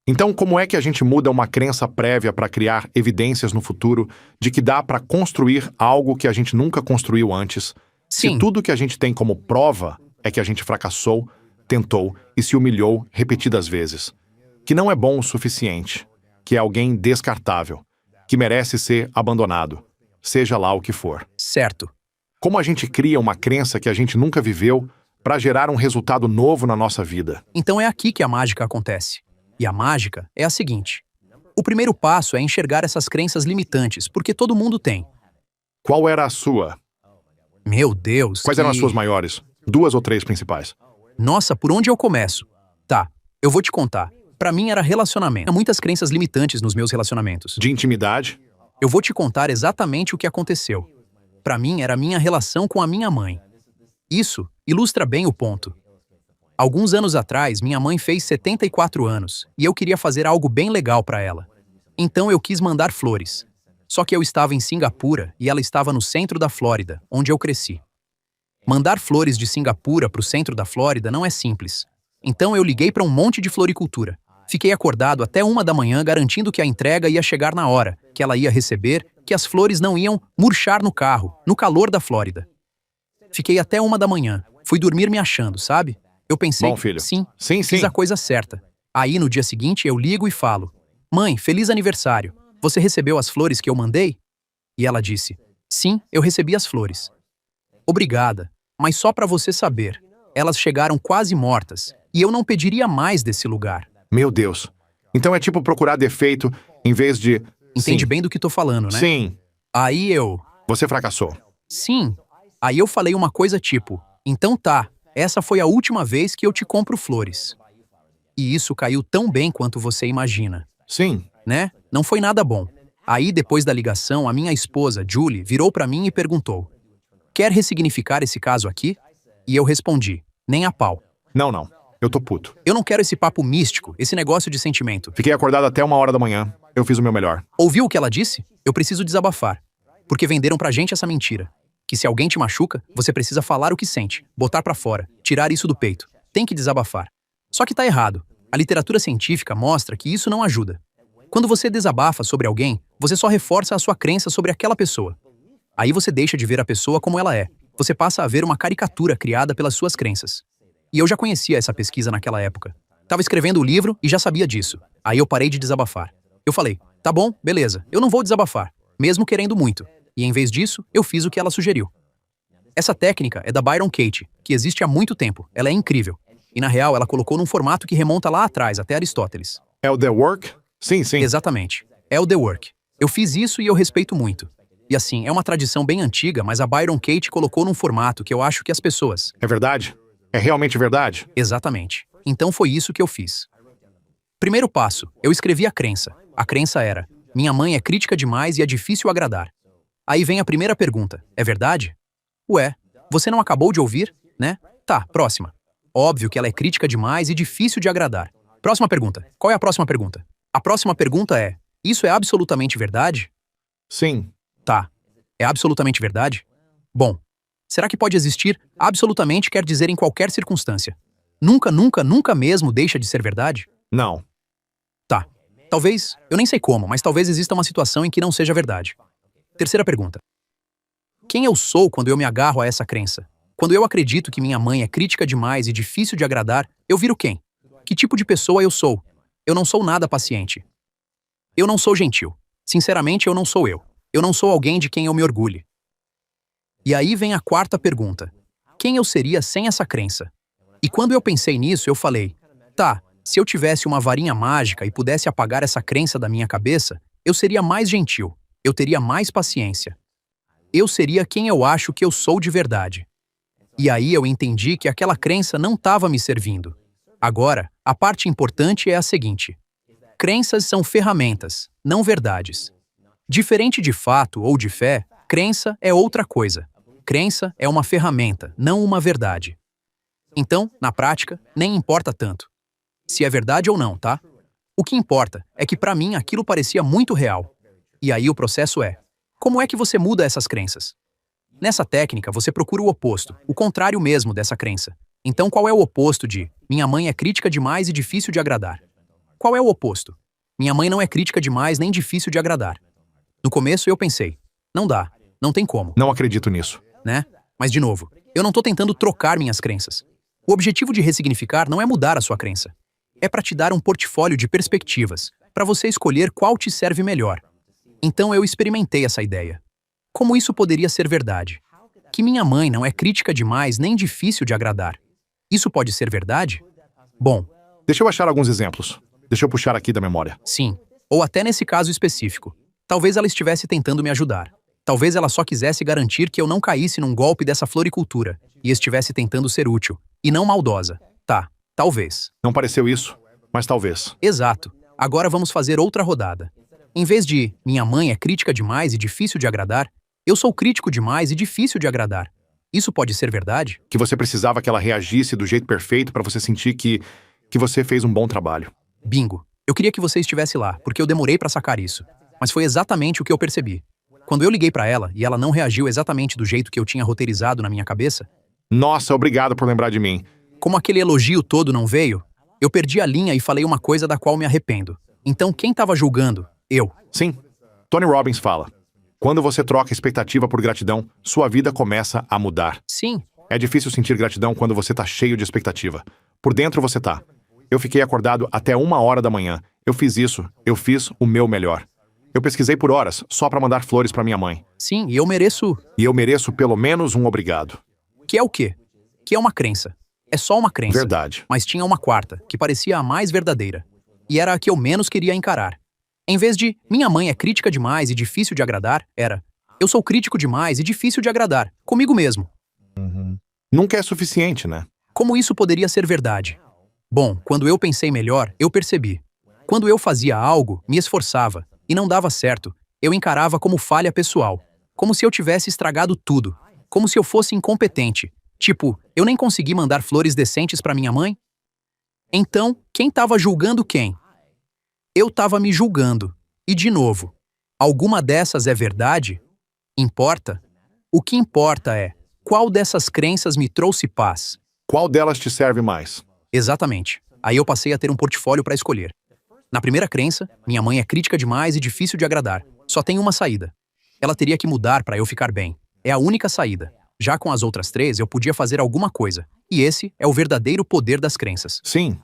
Então, como é que a gente muda uma crença prévia para criar evidências no futuro de que dá para construir algo que a gente nunca construiu antes? Sim. Se tudo que a gente tem como prova é que a gente fracassou, tentou e se humilhou repetidas vezes. Que não é bom o suficiente. que é alguém descartável, que merece ser abandonado, seja lá o que for. Certo. Como a gente cria uma crença que a gente nunca viveu para gerar um resultado novo na nossa vida? Então é aqui que a mágica acontece. E a mágica é a seguinte. O primeiro passo é enxergar essas crenças limitantes, porque todo mundo tem. Qual era a sua? Meu Deus, Quais eram as suas maiores? 2 ou 3 principais? Nossa, por onde eu começo? Tá, eu vou te contar. Pra mim era relacionamento. Há muitas crenças limitantes nos meus relacionamentos. De intimidade? Eu vou te contar exatamente o que aconteceu. Pra mim era a minha relação com a minha mãe. Isso ilustra bem o ponto. Alguns anos atrás, minha mãe fez 74 anos e eu queria fazer algo bem legal pra ela. Então eu quis mandar flores. Só que eu estava em Singapura e ela estava no centro da Flórida, onde eu cresci. Mandar flores de Singapura para o centro da Flórida não é simples. Então eu liguei para um monte de floricultura. Fiquei acordado até 1 da manhã garantindo que a entrega ia chegar na hora, que ela ia receber, que as flores não iam murchar no carro, no calor da Flórida. Fiquei até 1 da manhã. Fui dormir me achando, sabe? Eu pensei, Bom, filho. sim, Sim. fiz a coisa certa. Aí no dia seguinte eu ligo e falo: Mãe, feliz aniversário. Você recebeu as flores que eu mandei? E ela disse: Sim, eu recebi as flores. Obrigada, mas só para você saber, elas chegaram quase mortas e eu não pediria mais desse lugar. Meu Deus. Então é tipo procurar defeito em vez de... Entende Sim. bem do que tô falando, né? Sim. Aí eu... Você fracassou. Sim. Aí eu falei uma coisa tipo: Então tá, essa foi a última vez que eu te compro flores. E isso caiu tão bem quanto você imagina, Sim. né? Não foi nada bom. Aí, depois da ligação, a minha esposa, Julie, virou pra mim e perguntou: Quer ressignificar esse caso aqui? E eu respondi: Nem a pau. Não. Eu tô puto. Eu não quero esse papo místico, esse negócio de sentimento. Fiquei acordado até 1 da manhã. Eu fiz o meu melhor. Ouviu o que ela disse? Eu preciso desabafar. Porque venderam pra gente essa mentira. Que se alguém te machuca, você precisa falar o que sente, botar pra fora, tirar isso do peito. Tem que desabafar. Só que tá errado. A literatura científica mostra que isso não ajuda. Quando você desabafa sobre alguém, você só reforça a sua crença sobre aquela pessoa. Aí você deixa de ver a pessoa como ela é. Você passa a ver uma caricatura criada pelas suas crenças. E eu já conhecia essa pesquisa naquela época. Tava escrevendo o livro e já sabia disso. Aí eu parei de desabafar. Eu falei: Tá bom, beleza, eu não vou desabafar, mesmo querendo muito. E em vez disso, eu fiz o que ela sugeriu. Essa técnica é da Byron Katie, que existe há muito tempo. Ela é incrível. E na real, ela colocou num formato que remonta lá atrás, até Aristóteles. É o The Work? Sim. Exatamente. É o The Work. Eu fiz isso e eu respeito muito. E assim, é uma tradição bem antiga, mas a Byron Katie colocou num formato que eu acho que as pessoas... É verdade? É realmente verdade? Exatamente. Então foi isso que eu fiz. Primeiro passo, eu escrevi a crença. A crença era: Minha mãe é crítica demais e é difícil agradar. Aí vem a primeira pergunta: É verdade? Ué, você não acabou de ouvir, né? Tá, próxima. Óbvio que ela é crítica demais e difícil de agradar. Próxima pergunta. Qual é a próxima pergunta? A próxima pergunta é: Isso é absolutamente verdade? Sim. Tá. É absolutamente verdade? Bom, será que pode existir absolutamente quer dizer em qualquer circunstância? Nunca mesmo deixa de ser verdade? Não. Tá. Talvez, eu nem sei como, mas talvez exista uma situação em que não seja verdade. Terceira pergunta. Quem eu sou quando eu me agarro a essa crença? Quando eu acredito que minha mãe é crítica demais e difícil de agradar, eu viro quem? Que tipo de pessoa eu sou? Eu não sou nada paciente. Eu não sou gentil. Sinceramente, eu não sou eu. Eu não sou alguém de quem eu me orgulhe. E aí vem a quarta pergunta. Quem eu seria sem essa crença? E quando eu pensei nisso, eu falei: Tá, se eu tivesse uma varinha mágica e pudesse apagar essa crença da minha cabeça, eu seria mais gentil. Eu teria mais paciência. Eu seria quem eu acho que eu sou de verdade. E aí eu entendi que aquela crença não estava me servindo. Agora, a parte importante é a seguinte: crenças são ferramentas, não verdades. Diferente de fato ou de fé, crença é outra coisa. Crença é uma ferramenta, não uma verdade. Então, na prática, nem importa tanto se é verdade ou não, tá? O que importa é que pra mim aquilo parecia muito real. E aí o processo é: como é que você muda essas crenças? Nessa técnica, você procura o oposto, o contrário mesmo dessa crença. Então, qual é o oposto de minha mãe é crítica demais e difícil de agradar? Qual é o oposto? Minha mãe não é crítica demais nem difícil de agradar. No começo eu pensei: não dá, não tem como, Não acredito nisso. né? Mas de novo, eu não tô tentando trocar minhas crenças. O objetivo de ressignificar não é mudar a sua crença. É para te dar um portfólio de perspectivas, para você escolher qual te serve melhor. Então eu experimentei essa ideia. Como isso poderia ser verdade? Que minha mãe não é crítica demais nem difícil de agradar. Isso pode ser verdade? Bom, Deixa eu achar alguns exemplos. Deixa eu puxar aqui da memória. sim. Ou até nesse caso específico. Talvez ela estivesse tentando me ajudar. Talvez ela só quisesse garantir que eu não caísse num golpe dessa floricultura e estivesse tentando ser útil, e não maldosa. Tá, talvez. Não pareceu isso, mas talvez. Exato. Agora vamos fazer outra rodada. Em vez de minha mãe é crítica demais e difícil de agradar, eu sou crítico demais e difícil de agradar. Isso pode ser verdade? Que você precisava que ela reagisse do jeito perfeito para você sentir que você fez um bom trabalho. Bingo. Eu queria que você estivesse lá, porque eu demorei pra sacar isso. Mas foi exatamente o que eu percebi. Quando eu liguei pra ela e ela não reagiu exatamente do jeito que eu tinha roteirizado na minha cabeça, Nossa, obrigado por lembrar de mim. como aquele elogio todo não veio, eu perdi a linha e falei uma coisa da qual me arrependo. Então quem tava julgando? Eu. Sim, Tony Robbins fala. Quando você troca expectativa por gratidão, sua vida começa a mudar. Sim. É difícil sentir gratidão quando você tá cheio de expectativa. Por dentro você tá. Eu fiquei acordado até 1h da manhã. Eu fiz isso. Eu fiz o meu melhor. Eu pesquisei por horas só pra mandar flores pra minha mãe. Sim, e eu mereço. E eu mereço pelo menos um obrigado. Que é o quê? Que é uma crença. É só uma crença. Verdade. Mas tinha uma quarta, que parecia a mais verdadeira. E era a que eu menos queria encarar. Em vez de minha mãe é crítica demais e difícil de agradar, era eu sou crítico demais e difícil de agradar, comigo mesmo. Nunca é suficiente, né? Como isso poderia ser verdade? Bom, quando eu pensei melhor, eu percebi. Quando eu fazia algo, me esforçava, e não dava certo, eu encarava como falha pessoal. Como se eu tivesse estragado tudo. Como se eu fosse incompetente. Tipo, eu nem consegui mandar flores decentes pra minha mãe? Então, quem tava julgando quem? Eu tava me julgando. E de novo, alguma dessas é verdade? Importa? O que importa é, qual dessas crenças me trouxe paz? Qual delas te serve mais? Exatamente. Aí eu passei a ter um portfólio para escolher. Na primeira crença, minha mãe é crítica demais e difícil de agradar. Só tem uma saída. Ela teria que mudar para eu ficar bem. É a única saída. Já com as outras 3, eu podia fazer alguma coisa. E esse é o verdadeiro poder das crenças. Sim.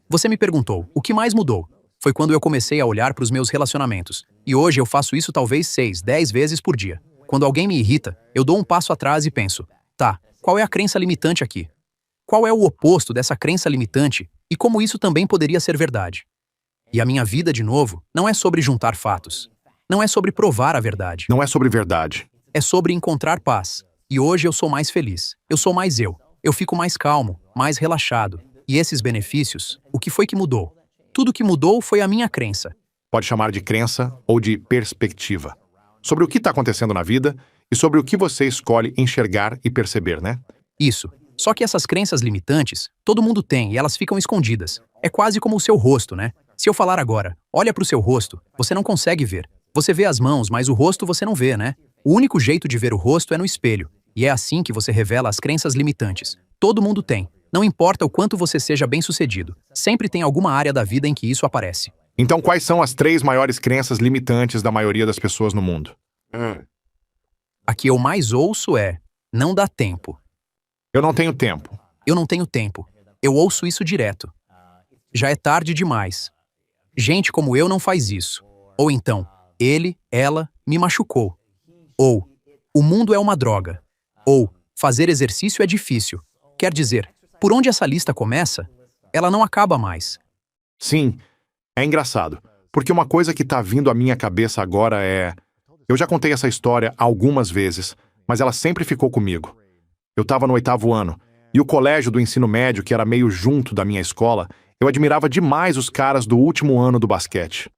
Você me perguntou, o que mais mudou? Foi quando eu comecei a olhar para os meus relacionamentos. E hoje eu faço isso talvez 6, 10 vezes por dia. Quando alguém me irrita, eu dou um passo atrás e penso, tá, qual é a crença limitante aqui? Qual é o oposto dessa crença limitante e como isso também poderia ser verdade? E a minha vida, de novo, não é sobre juntar fatos. Não é sobre provar a verdade. Não é sobre verdade. É sobre encontrar paz. E hoje eu sou mais feliz. Eu sou mais eu. Eu fico mais calmo, mais relaxado. E esses benefícios, o que foi que mudou? Tudo que mudou foi a minha crença. Pode chamar de crença ou de perspectiva. Sobre o que está acontecendo na vida e sobre o que você escolhe enxergar e perceber, né? Isso. Só que essas crenças limitantes, todo mundo tem e elas ficam escondidas. É quase como o seu rosto, né? Se eu falar agora, olha pro seu rosto, você não consegue ver. Você vê as mãos, mas o rosto você não vê, né? O único jeito de ver o rosto é no espelho. E é assim que você revela as crenças limitantes. Todo mundo tem. Não importa o quanto você seja bem-sucedido. Sempre tem alguma área da vida em que isso aparece. Então, quais são as 3 maiores crenças limitantes da maioria das pessoas no mundo? A que eu mais ouço é, não dá tempo. Eu não tenho tempo. Eu não tenho tempo. Eu ouço isso direto. Já é tarde demais. Gente como eu não faz isso. Ou então, ele, ela, me machucou. Ou, o mundo é uma droga. Ou, fazer exercício é difícil. Quer dizer, por onde essa lista começa, ela não acaba mais. Sim, é engraçado. Porque uma coisa que tá vindo à minha cabeça agora é... Eu já contei essa história algumas vezes, mas ela sempre ficou comigo. Eu tava no 8º ano, e o colégio do ensino médio, que era meio junto da minha escola, eu admirava demais os caras do último ano do basquete.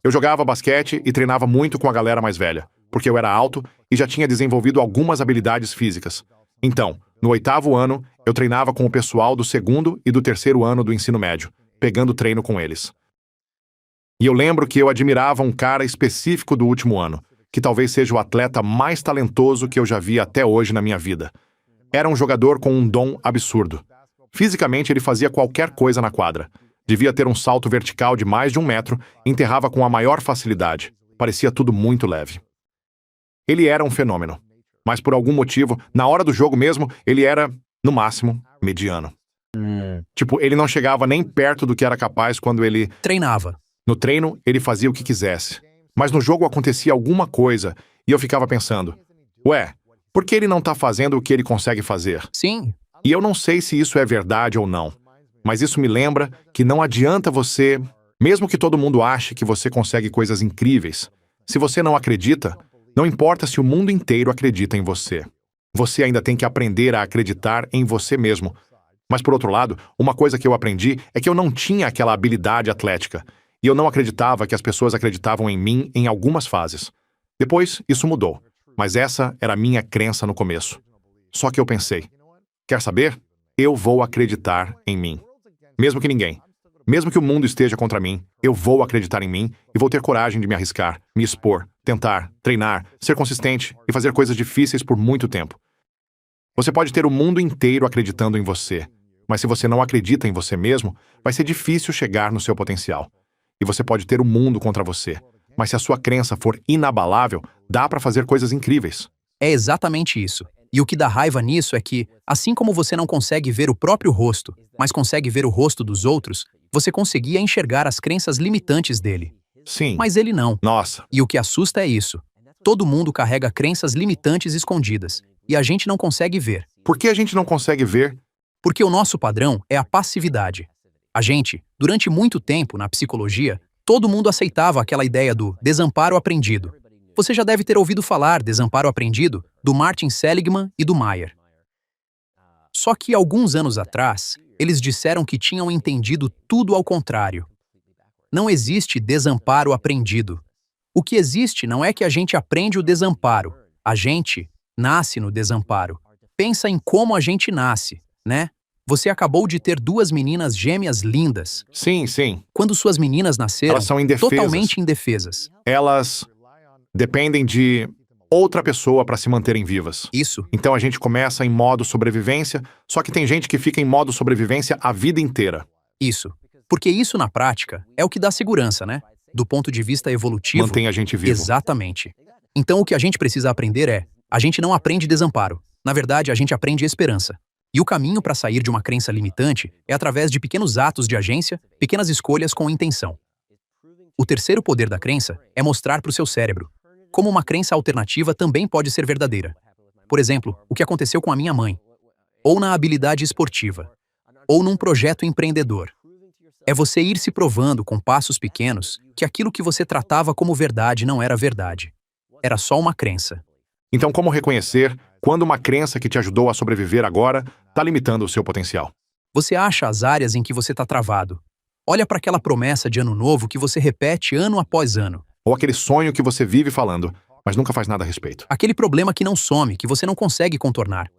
Eu jogava basquete e treinava muito com a galera mais velha, porque eu era alto e já tinha desenvolvido algumas habilidades físicas. Então, no 8º ano, eu treinava com o pessoal do 2º e do 3º ano do ensino médio, pegando treino com eles. E eu lembro que eu admirava um cara específico do último ano, que talvez seja o atleta mais talentoso que eu já vi até hoje na minha vida. Era um jogador com um dom absurdo. Fisicamente, ele fazia qualquer coisa na quadra. Devia ter um salto vertical de mais de 1 metro e enterrava com a maior facilidade. Parecia tudo muito leve. Ele era um fenômeno. Mas por algum motivo, na hora do jogo mesmo, ele era, no máximo, mediano. Tipo, ele não chegava nem perto do que era capaz quando ele... Treinava. No treino, ele fazia o que quisesse. Mas no jogo acontecia alguma coisa e eu ficava pensando, ué, por que ele não tá fazendo o que ele consegue fazer? Sim, E eu não sei se isso é verdade ou não, mas isso me lembra que não adianta você, mesmo que todo mundo ache que você consegue coisas incríveis, se você não acredita, não importa se o mundo inteiro acredita em você. Você ainda tem que aprender a acreditar em você mesmo. Mas por outro lado, uma coisa que eu aprendi é que eu não tinha aquela habilidade atlética, e eu não acreditava que as pessoas acreditavam em mim em algumas fases. Depois, isso mudou, mas essa era a minha crença no começo. Só que eu pensei, quer saber? Eu vou acreditar em mim. Mesmo que ninguém. Mesmo que o mundo esteja contra mim, eu vou acreditar em mim e vou ter coragem de me arriscar, me expor, tentar, treinar, ser consistente e fazer coisas difíceis por muito tempo. Você pode ter o mundo inteiro acreditando em você, mas se você não acredita em você mesmo, vai ser difícil chegar no seu potencial. E você pode ter o mundo contra você, mas se a sua crença for inabalável, dá para fazer coisas incríveis. é exatamente isso. E o que dá raiva nisso é que, assim como você não consegue ver o próprio rosto, mas consegue ver o rosto dos outros, você conseguia enxergar as crenças limitantes dele. Sim. Mas ele não. Nossa. E o que assusta é isso. Todo mundo carrega crenças limitantes escondidas, e a gente não consegue ver. Por que a gente não consegue ver? Porque o nosso padrão é a passividade. A gente, durante muito tempo, na psicologia, todo mundo aceitava aquela ideia do desamparo aprendido. Você já deve ter ouvido falar desamparo aprendido do Martin Seligman e do Meyer. Só que alguns anos atrás, eles disseram que tinham entendido tudo ao contrário. Não existe desamparo aprendido. O que existe não é que a gente aprende o desamparo. A gente nasce no desamparo. Pensa em como a gente nasce, né? Você acabou de ter duas meninas gêmeas lindas. Sim, sim. Quando suas meninas nasceram, Elas são indefesas. totalmente indefesas. Elas dependem de outra pessoa para se manterem vivas. Isso. Então a gente começa em modo sobrevivência, só que tem gente que fica em modo sobrevivência a vida inteira. Isso. Porque isso, na prática, é o que dá segurança, né? Do ponto de vista evolutivo. Mantém a gente vivo. Exatamente. Então o que a gente precisa aprender é, a gente não aprende desamparo. Na verdade, a gente aprende esperança. E o caminho para sair de uma crença limitante é através de pequenos atos de agência, pequenas escolhas com intenção. O terceiro poder da crença é mostrar para o seu cérebro como uma crença alternativa também pode ser verdadeira. Por exemplo, o que aconteceu com a minha mãe. Ou na habilidade esportiva. Ou num projeto empreendedor. É você ir se provando com passos pequenos que aquilo que você tratava como verdade não era verdade. Era só uma crença. Então como reconhecer quando uma crença que te ajudou a sobreviver agora está limitando o seu potencial? Você acha as áreas em que você está travado. Olha para aquela promessa de ano novo que você repete ano após ano. Ou aquele sonho que você vive falando, mas nunca faz nada a respeito. Aquele problema que não some, que você não consegue contornar.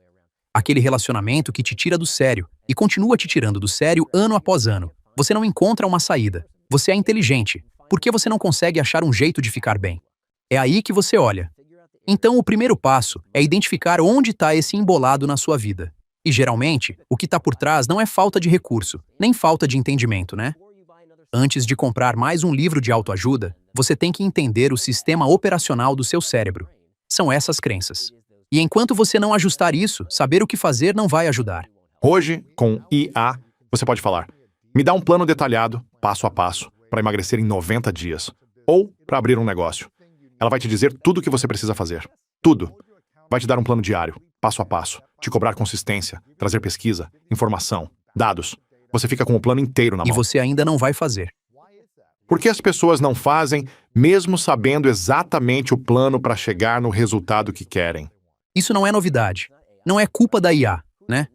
Aquele relacionamento que te tira do sério e continua te tirando do sério ano após ano. Você não encontra uma saída. Você é inteligente. Por que você não consegue achar um jeito de ficar bem? É aí que você olha. Então, o primeiro passo é identificar onde está esse embolado na sua vida. E, geralmente, o que está por trás não é falta de recurso, nem falta de entendimento, né? Antes de comprar mais um livro de autoajuda, você tem que entender o sistema operacional do seu cérebro. São essas crenças. E enquanto você não ajustar isso, saber o que fazer não vai ajudar. Hoje, com IA, você pode falar, me dá um plano detalhado, passo a passo, para emagrecer em 90 dias. Ou para abrir um negócio. Ela vai te dizer tudo o que você precisa fazer. Tudo. Vai te dar um plano diário, passo a passo, te cobrar consistência, trazer pesquisa, informação, dados. Você fica com o plano inteiro na E mão. você ainda não vai fazer. Por que as pessoas não fazem, mesmo sabendo exatamente o plano para chegar no resultado que querem? Isso não é novidade. Não é culpa da IA, né?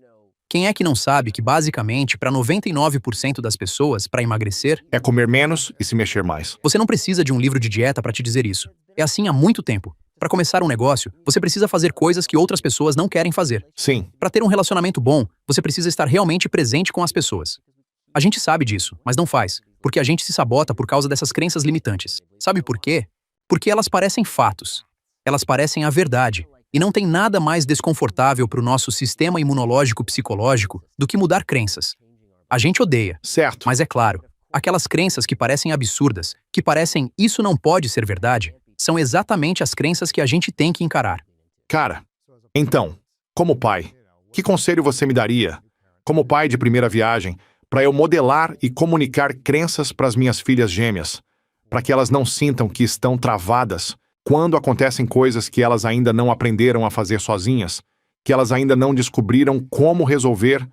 Quem é que não sabe que, basicamente, para 99% das pessoas, para emagrecer, É comer menos e se mexer mais. você não precisa de um livro de dieta para te dizer isso. É assim há muito tempo. Para começar um negócio, você precisa fazer coisas que outras pessoas não querem fazer. Sim, Para ter um relacionamento bom, você precisa estar realmente presente com as pessoas. A gente sabe disso, mas não faz, porque a gente se sabota por causa dessas crenças limitantes. Sabe por quê? Porque elas parecem fatos. Elas parecem a verdade. E não tem nada mais desconfortável para o nosso sistema imunológico psicológico do que mudar crenças. A gente odeia, certo. mas é claro, aquelas crenças que parecem absurdas, que parecem isso não pode ser verdade, são exatamente as crenças que a gente tem que encarar. Cara, então, como pai, que conselho você me daria, como pai de primeira viagem, para eu modelar e comunicar crenças para as minhas filhas gêmeas, para que elas não sintam que estão travadas quando acontecem coisas que elas ainda não aprenderam a fazer sozinhas, que elas ainda não descobriram como resolver.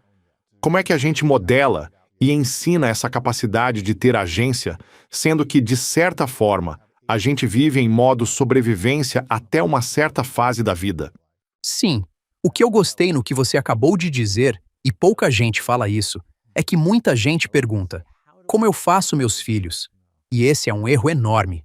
Como é que a gente modela e ensina essa capacidade de ter agência, sendo que, de certa forma, a gente vive em modo sobrevivência até uma certa fase da vida? Sim, o que eu gostei no que você acabou de dizer, e pouca gente fala isso, é que muita gente pergunta: como eu faço meus filhos? E esse é um erro enorme.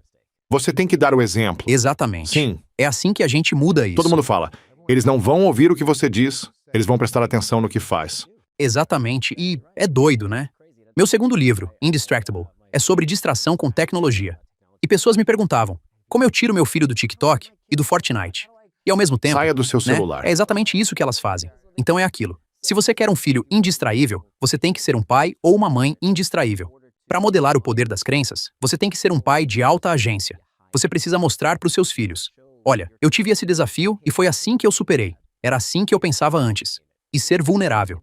Você tem que dar o exemplo. Exatamente. Sim, É assim que a gente muda isso. todo mundo fala. Eles não vão ouvir o que você diz, eles vão prestar atenção no que faz. Exatamente, e é doido, né? Meu segundo livro, Indistractable, é sobre distração com tecnologia. E pessoas me perguntavam: como eu tiro meu filho do TikTok e do Fortnite? E ao mesmo tempo, Saia do seu né, celular. é exatamente isso que elas fazem. Então é aquilo. Se você quer um filho indistraível, você tem que ser um pai ou uma mãe indistraível. Para modelar o poder das crenças, você tem que ser um pai de alta agência. Você precisa mostrar para os seus filhos: olha, eu tive esse desafio e foi assim que eu superei. Era assim que eu pensava antes. E ser vulnerável.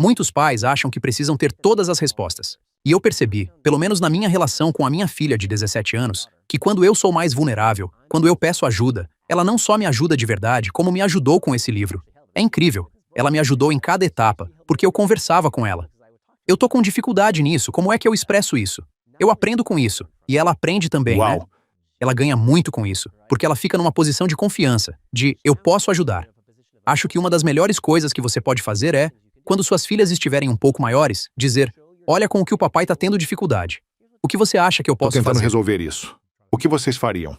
Muitos pais acham que precisam ter todas as respostas. E eu percebi, pelo menos na minha relação com a minha filha de 17 anos, que quando eu sou mais vulnerável, quando eu peço ajuda, ela não só me ajuda de verdade, como me ajudou com esse livro. É incrível. Ela me ajudou em cada etapa, porque eu conversava com ela. Eu tô com dificuldade nisso, como é que eu expresso isso? Eu aprendo com isso, e ela aprende também, né? Uau! Ela ganha muito com isso, porque ela fica numa posição de confiança, de eu posso ajudar. Acho que uma das melhores coisas que você pode fazer é, quando suas filhas estiverem um pouco maiores, dizer: olha com o que o papai tá tendo dificuldade. O que você acha que eu Tô posso tentando fazer? resolver isso. O que vocês fariam?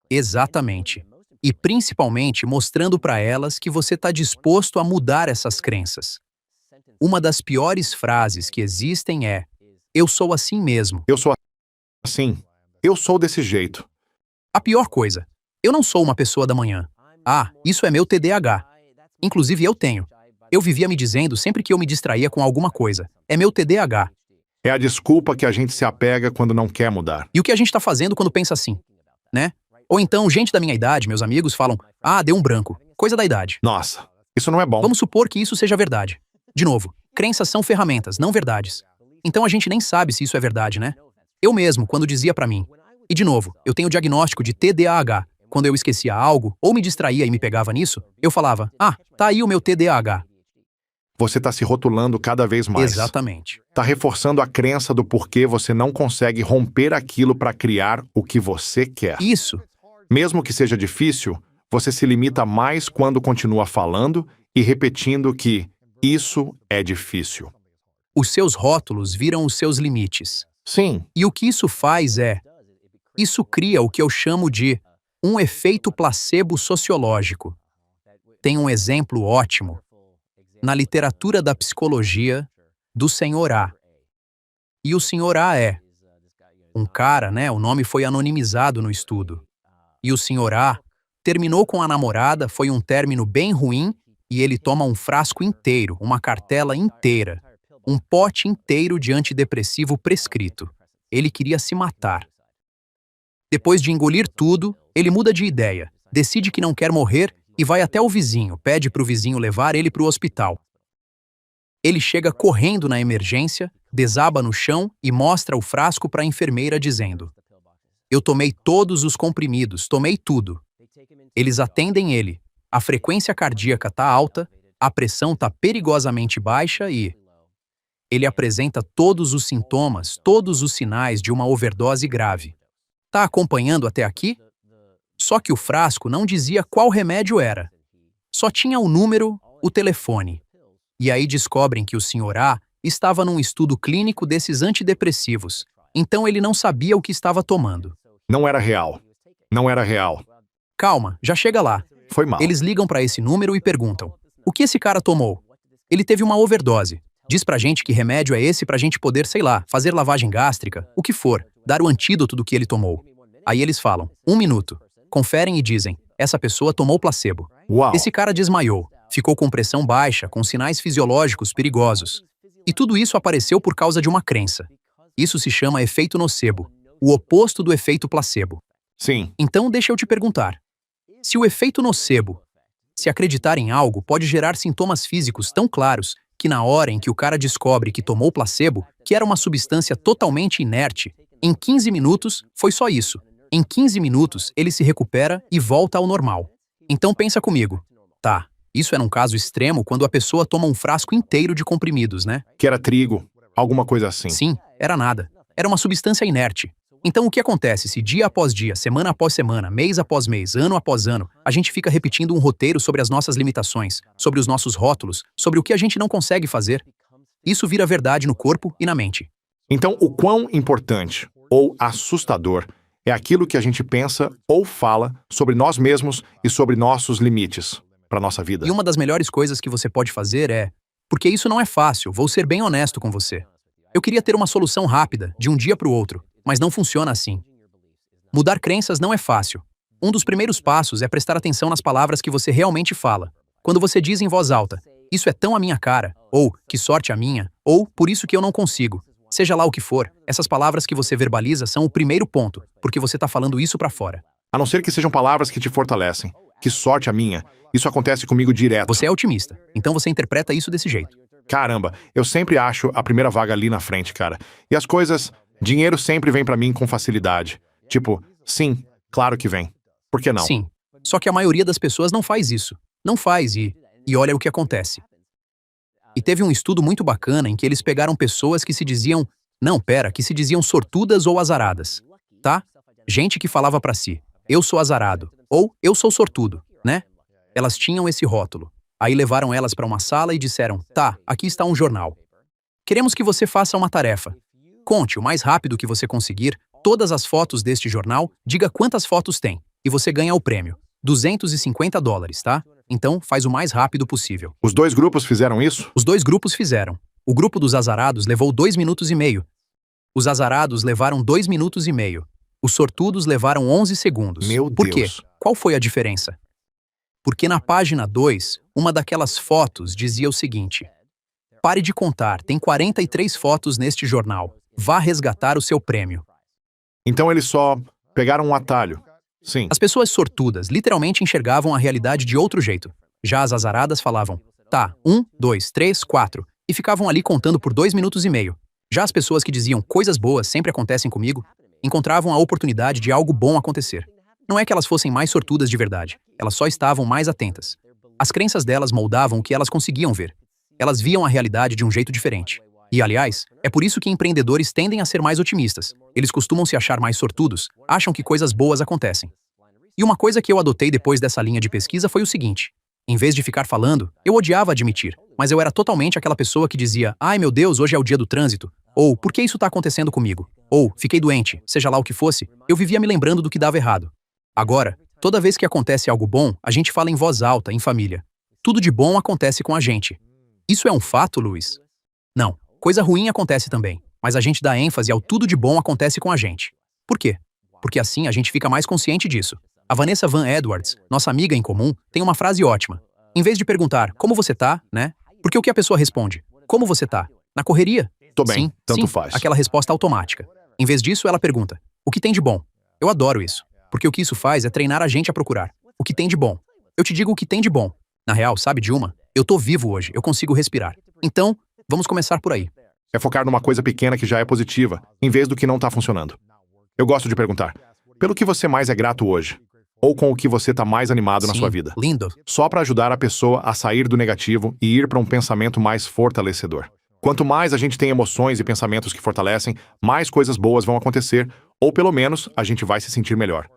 Exatamente. E principalmente mostrando para elas que você está disposto a mudar essas crenças. Uma das piores frases que existem é: eu sou assim mesmo. Eu sou assim. Eu sou desse jeito. A pior coisa: eu não sou uma pessoa da manhã. Ah, isso é meu TDAH. Inclusive eu tenho. Eu vivia me dizendo sempre que eu me distraía com alguma coisa: é meu TDAH. É a desculpa que a gente se apega quando não quer mudar. E o que a gente está fazendo quando pensa assim, né? Ou então, gente da minha idade, meus amigos, falam: ah, deu um branco. Coisa da idade. Nossa, isso não é bom. Vamos supor que isso seja verdade. De novo, crenças são ferramentas, não verdades. Então a gente nem sabe se isso é verdade, né? Eu mesmo, quando dizia pra mim. E de novo, eu tenho o diagnóstico de TDAH. Quando eu esquecia algo, ou me distraía e me pegava nisso, eu falava: ah, tá aí o meu TDAH. Você está se rotulando cada vez mais. Exatamente. Está reforçando a crença do porquê você não consegue romper aquilo para criar o que você quer. Isso. Mesmo que seja difícil, você se limita mais quando continua falando e repetindo que isso é difícil. Os seus rótulos viram os seus limites. Sim, E o que isso faz é... isso cria o que eu chamo de um efeito placebo sociológico. Tem um exemplo ótimo na literatura da psicologia do Sr. A. E o Sr. A é um cara, né? O nome foi anonimizado no estudo. E o Sr. A terminou com a namorada, foi um término bem ruim, e ele toma um frasco inteiro, uma cartela inteira, um pote inteiro de antidepressivo prescrito. Ele queria se matar. Depois de engolir tudo, ele muda de ideia, decide que não quer morrer e vai até o vizinho, pede para o vizinho levar ele para o hospital. Ele chega correndo na emergência, desaba no chão e mostra o frasco para a enfermeira dizendo: eu tomei todos os comprimidos, tomei tudo. Eles atendem ele, a frequência cardíaca tá alta, a pressão tá perigosamente baixa e... ele apresenta todos os sintomas, todos os sinais de uma overdose grave. Tá acompanhando até aqui? Só que o frasco não dizia qual remédio era. Só tinha o número, o telefone. E aí descobrem que o Sr. A estava num estudo clínico desses antidepressivos, então ele não sabia o que estava tomando. não era real. Não era real. Calma, já chega lá. Foi mal. Eles ligam para esse número e perguntam: o que esse cara tomou? Ele teve uma overdose. Diz pra gente que remédio é esse pra gente poder, sei lá, fazer lavagem gástrica, o que for, dar o antídoto do que ele tomou. Aí eles falam: 1 minuto. Conferem e dizem: essa pessoa tomou placebo. Uau. Esse cara desmaiou, ficou com pressão baixa, com sinais fisiológicos perigosos. E tudo isso apareceu por causa de uma crença. Isso se chama efeito nocebo, o oposto do efeito placebo. Sim, Então deixa eu te perguntar. Se o efeito nocebo, se acreditar em algo, pode gerar sintomas físicos tão claros que na hora em que o cara descobre que tomou placebo, que era uma substância totalmente inerte, em 15 minutos foi só isso. Em 15 minutos ele se recupera e volta ao normal. Então pensa comigo. Tá, isso era um caso extremo quando a pessoa toma um frasco inteiro de comprimidos, né? Que era trigo, alguma coisa assim. Sim, era nada. Era uma substância inerte. Então o que acontece se dia após dia, semana após semana, mês após mês, ano após ano, a gente fica repetindo um roteiro sobre as nossas limitações, sobre os nossos rótulos, sobre o que a gente não consegue fazer? Isso vira verdade no corpo e na mente. Então, o quão importante ou assustador é aquilo que a gente pensa ou fala sobre nós mesmos e sobre nossos limites para nossa vida. E uma das melhores coisas que você pode fazer é... Porque isso não é fácil, vou ser bem honesto com você. Eu queria ter uma solução rápida, de um dia para o outro, mas não funciona assim. Mudar crenças não é fácil. Um dos primeiros passos é prestar atenção nas palavras que você realmente fala. Quando você diz em voz alta, isso é tão a minha cara, ou que sorte a minha, ou por isso que eu não consigo. Seja lá o que for, essas palavras que você verbaliza são o primeiro ponto, porque você está falando isso para fora. A não ser que sejam palavras que te fortalecem. Que sorte a minha. Isso acontece comigo direto. Você é otimista, então você interpreta isso desse jeito. Caramba, eu sempre acho a primeira vaga ali na frente, cara. E as coisas... Dinheiro sempre vem pra mim com facilidade. Tipo, sim, claro que vem. Por que não? Sim, só que a maioria das pessoas não faz isso. Não faz e olha o que acontece. E teve um estudo muito bacana em que eles pegaram pessoas que se diziam... que se diziam sortudas ou azaradas, tá? Gente que falava pra si, eu sou azarado, ou eu sou sortudo, né? Elas tinham esse rótulo. Aí levaram elas pra uma sala e disseram, tá, aqui está um jornal. Queremos que você faça uma tarefa. Conte o mais rápido que você conseguir todas as fotos deste jornal, diga quantas fotos tem, e você ganha o prêmio. $250, tá? Então, faz o mais rápido possível. Os dois grupos fizeram isso? Os dois grupos fizeram. O grupo dos azarados levou 2 minutos e meio. Os azarados levaram 2 minutos e meio. Os sortudos levaram 11 segundos. Meu Por quê? Deus. Qual foi a diferença? Porque na página 2, uma daquelas fotos dizia o seguinte: pare de contar, tem 43 fotos neste jornal. Vá resgatar o seu prêmio. Então eles só pegaram um atalho. Sim. As pessoas sortudas literalmente enxergavam a realidade de outro jeito. Já as azaradas falavam, tá, 1, 2, 3, 4, e ficavam ali contando por 2 minutos e meio. Já as pessoas que diziam coisas boas sempre acontecem comigo, encontravam a oportunidade de algo bom acontecer. Não é que elas fossem mais sortudas de verdade, elas só estavam mais atentas. As crenças delas moldavam o que elas conseguiam ver. Elas viam a realidade de um jeito diferente. E, aliás, é por isso que empreendedores tendem a ser mais otimistas. Eles costumam se achar mais sortudos, acham que coisas boas acontecem. E uma coisa que eu adotei depois dessa linha de pesquisa foi o seguinte: em vez de ficar falando, eu odiava admitir, mas eu era totalmente aquela pessoa que dizia, ai meu Deus, hoje é o dia do trânsito, ou por que isso tá acontecendo comigo? Ou, fiquei doente, seja lá o que fosse, eu vivia me lembrando do que dava errado. Agora, toda vez que acontece algo bom, a gente fala em voz alta, em família. Tudo de bom acontece com a gente. Isso é um fato, Luiz? Não. Coisa ruim acontece também, mas a gente dá ênfase ao tudo de bom acontece com a gente. Por quê? Porque assim a gente fica mais consciente disso. A Vanessa Van Edwards, nossa amiga em comum, tem uma frase ótima. Em vez de perguntar, como você tá, né? Porque o que a pessoa responde? Como você tá? Na correria? Tô bem, Sim, tanto sim, faz. aquela resposta automática. Em vez disso, ela pergunta, o que tem de bom? Eu adoro isso, porque o que isso faz é treinar a gente a procurar. O que tem de bom? Eu te digo o que tem de bom. Na real, sabe de uma? Eu tô vivo hoje, eu consigo respirar. Então, vamos começar por aí. É focar numa coisa pequena que já é positiva, em vez do que não tá funcionando. Eu gosto de perguntar, pelo que você mais é grato hoje? Ou com o que você tá mais animado na Sim, sua vida? lindo. Só para ajudar a pessoa a sair do negativo e ir para um pensamento mais fortalecedor. Quanto mais a gente tem emoções e pensamentos que fortalecem, mais coisas boas vão acontecer, ou pelo menos a gente vai se sentir melhor.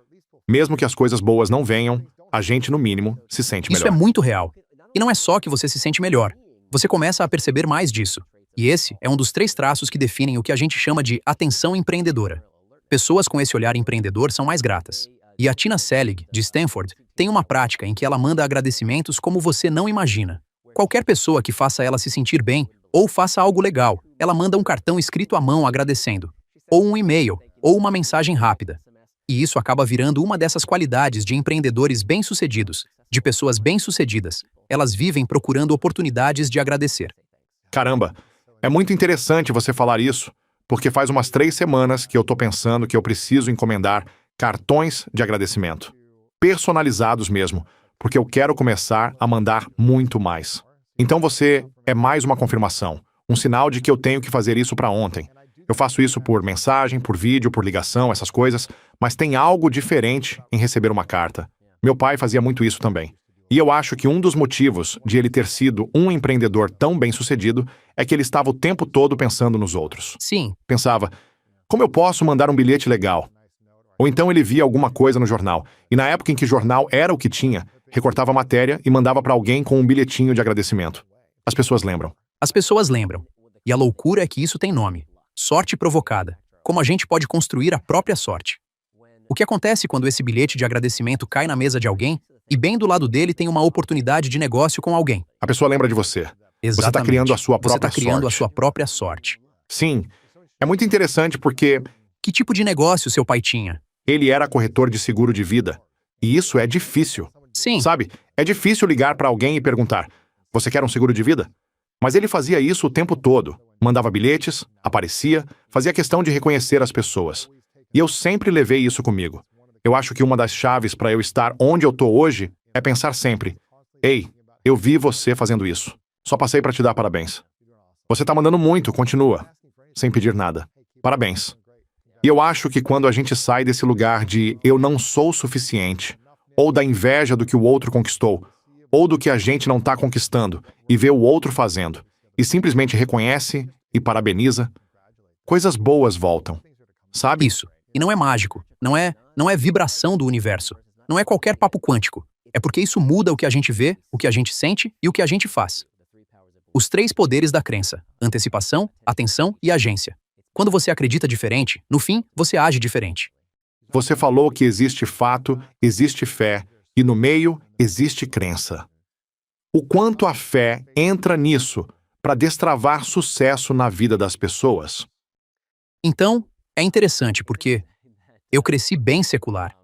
Mesmo que as coisas boas não venham, a gente, no mínimo, se sente melhor. Isso é muito real. E não é só que você se sente melhor. Você começa a perceber mais disso. E esse é um dos 3 traços que definem o que a gente chama de atenção empreendedora. Pessoas com esse olhar empreendedor são mais gratas. E a Tina Selig, de Stanford, tem uma prática em que ela manda agradecimentos como você não imagina. Qualquer pessoa que faça ela se sentir bem ou faça algo legal, ela manda um cartão escrito à mão agradecendo, ou um e-mail, ou uma mensagem rápida. E isso acaba virando uma dessas qualidades de empreendedores bem-sucedidos, de pessoas bem-sucedidas. Elas vivem procurando oportunidades de agradecer. Caramba, é muito interessante você falar isso, porque faz umas 3 semanas que eu tô pensando que eu preciso encomendar cartões de agradecimento. Personalizados mesmo, porque eu quero começar a mandar muito mais. Então você é mais uma confirmação, um sinal de que eu tenho que fazer isso para ontem. Eu faço isso por mensagem, por vídeo, por ligação, essas coisas, mas tem algo diferente em receber uma carta. Meu pai fazia muito isso também. E eu acho que um dos motivos de ele ter sido um empreendedor tão bem-sucedido é que ele estava o tempo todo pensando nos outros. Sim, Pensava, como eu posso mandar um bilhete legal? Ou então ele via alguma coisa no jornal, e na época em que jornal era o que tinha, recortava a matéria e mandava para alguém com um bilhetinho de agradecimento. As pessoas lembram. as pessoas lembram. E a loucura é que isso tem nome. Sorte provocada. Como a gente pode construir a própria sorte. O que acontece quando esse bilhete de agradecimento cai na mesa de alguém e bem do lado dele tem uma oportunidade de negócio com alguém? A pessoa lembra de você. Você está Exatamente. criando a sua Você própria está criando sorte. a sua própria sorte. Sim, é muito interessante porque Que tipo de negócio seu pai tinha? ele era corretor de seguro de vida. E isso é difícil. Sim, Sabe, é difícil ligar para alguém e perguntar: você quer um seguro de vida? Mas ele fazia isso o tempo todo. Mandava bilhetes, aparecia, fazia questão de reconhecer as pessoas. E eu sempre levei isso comigo. Eu acho que uma das chaves para eu estar onde eu tô hoje é pensar sempre: ei, eu vi você fazendo isso. Só passei para te dar parabéns. Você tá mandando muito, continua. Sem pedir nada. Parabéns. E eu acho que quando a gente sai desse lugar de eu não sou o suficiente, ou da inveja do que o outro conquistou, ou do que a gente não tá conquistando, e vê o outro fazendo, e simplesmente reconhece e parabeniza, coisas boas voltam. Sabe? isso. E não é mágico. Não é vibração do universo. Não é qualquer papo quântico. É porque isso muda o que a gente vê, o que a gente sente e o que a gente faz. Os 3 poderes da crença: antecipação, atenção e agência. Quando você acredita diferente, no fim, você age diferente. Você falou que existe fato, existe fé, e no meio existe crença. O quanto a fé entra nisso para destravar sucesso na vida das pessoas? Então, é interessante porque eu cresci bem secular.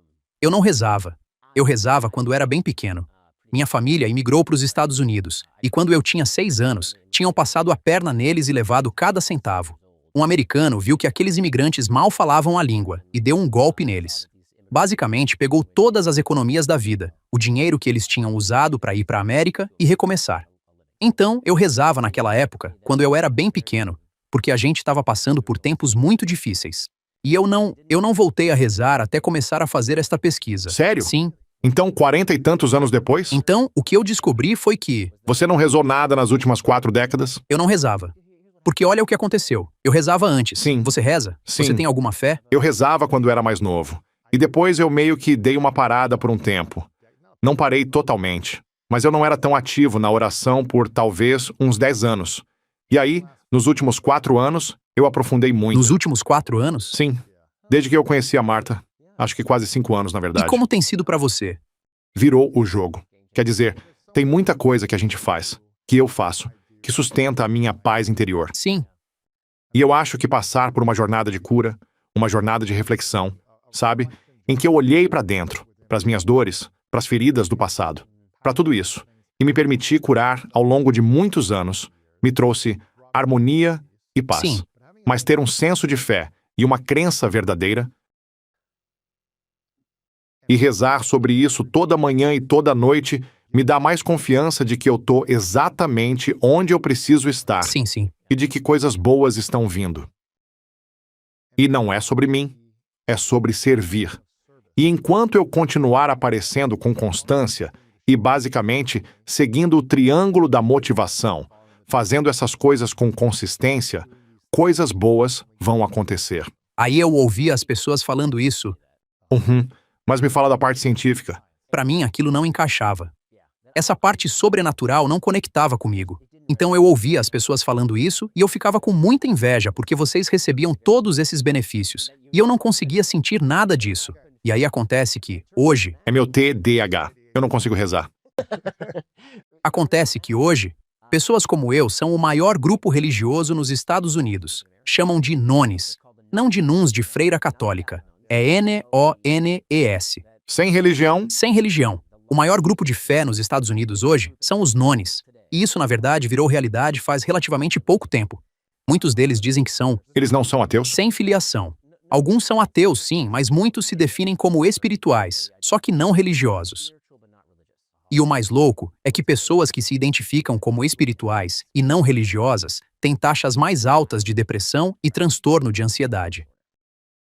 Eu não rezava. Eu rezava quando era bem pequeno. Minha família imigrou para os Estados Unidos, e quando eu tinha 6 anos, tinham passado a perna neles e levado cada centavo. Um americano viu que aqueles imigrantes mal falavam a língua e deu um golpe neles. Basicamente, pegou todas as economias da vida, o dinheiro que eles tinham usado para ir para a América e recomeçar. Então, eu rezava naquela época, quando eu era bem pequeno, porque a gente estava passando por tempos muito difíceis. E eu não voltei a rezar até começar a fazer esta pesquisa. Sério? Sim. Então, 40 e tantos anos depois, Então, o que eu descobri foi que você não rezou nada nas últimas 4 décadas? eu não rezava. Porque olha o que aconteceu. Eu rezava antes. Sim. Você reza? Sim. Você tem alguma fé? Eu rezava quando era mais novo. E depois eu meio que dei uma parada por um tempo. Não parei totalmente. Mas eu não era tão ativo na oração por talvez uns 10 anos. E aí, nos últimos 4 anos, eu aprofundei muito. Nos últimos 4 anos? Sim. Desde que eu conheci a Marta. Acho que quase 5 anos, na E verdade. como tem sido pra você? Virou o jogo. Quer dizer, tem muita coisa que a gente faz, que eu faço, que sustenta a minha paz interior. Sim, E eu acho que passar por uma jornada de cura, uma jornada de reflexão, sabe? Em que eu olhei para dentro, para as minhas dores, para as feridas do passado, para tudo isso, e me permiti curar ao longo de muitos anos, me trouxe harmonia e paz. Sim. Mas ter um senso de fé e uma crença verdadeira e rezar sobre isso toda manhã e toda noite me dá mais confiança de que eu tô exatamente onde eu preciso estar sim. e de que coisas boas estão vindo. E não é sobre mim, é sobre servir. E enquanto eu continuar aparecendo com constância e basicamente seguindo o triângulo da motivação, fazendo essas coisas com consistência, coisas boas vão acontecer. Aí eu ouvia as pessoas falando isso. Mas me fala da parte científica. Pra mim, aquilo não encaixava. Essa parte sobrenatural não conectava comigo. Então eu ouvia as pessoas falando isso e eu ficava com muita inveja porque vocês recebiam todos esses benefícios e eu não conseguia sentir nada disso. E aí acontece que, hoje, É meu TDAH. Eu não consigo rezar. pessoas como eu são o maior grupo religioso nos Estados Unidos. Chamam de nones. Não de nuns de freira católica. É N-O-N-E-S. Sem religião, Sem religião. O maior grupo de fé nos Estados Unidos hoje são os nones. E isso, na verdade, virou realidade faz relativamente pouco tempo. Muitos deles dizem que são eles não são ateus? sem filiação. Alguns são ateus, sim, mas muitos se definem como espirituais, só que não religiosos. E o mais louco é que pessoas que se identificam como espirituais e não religiosas têm taxas mais altas de depressão e transtorno de ansiedade.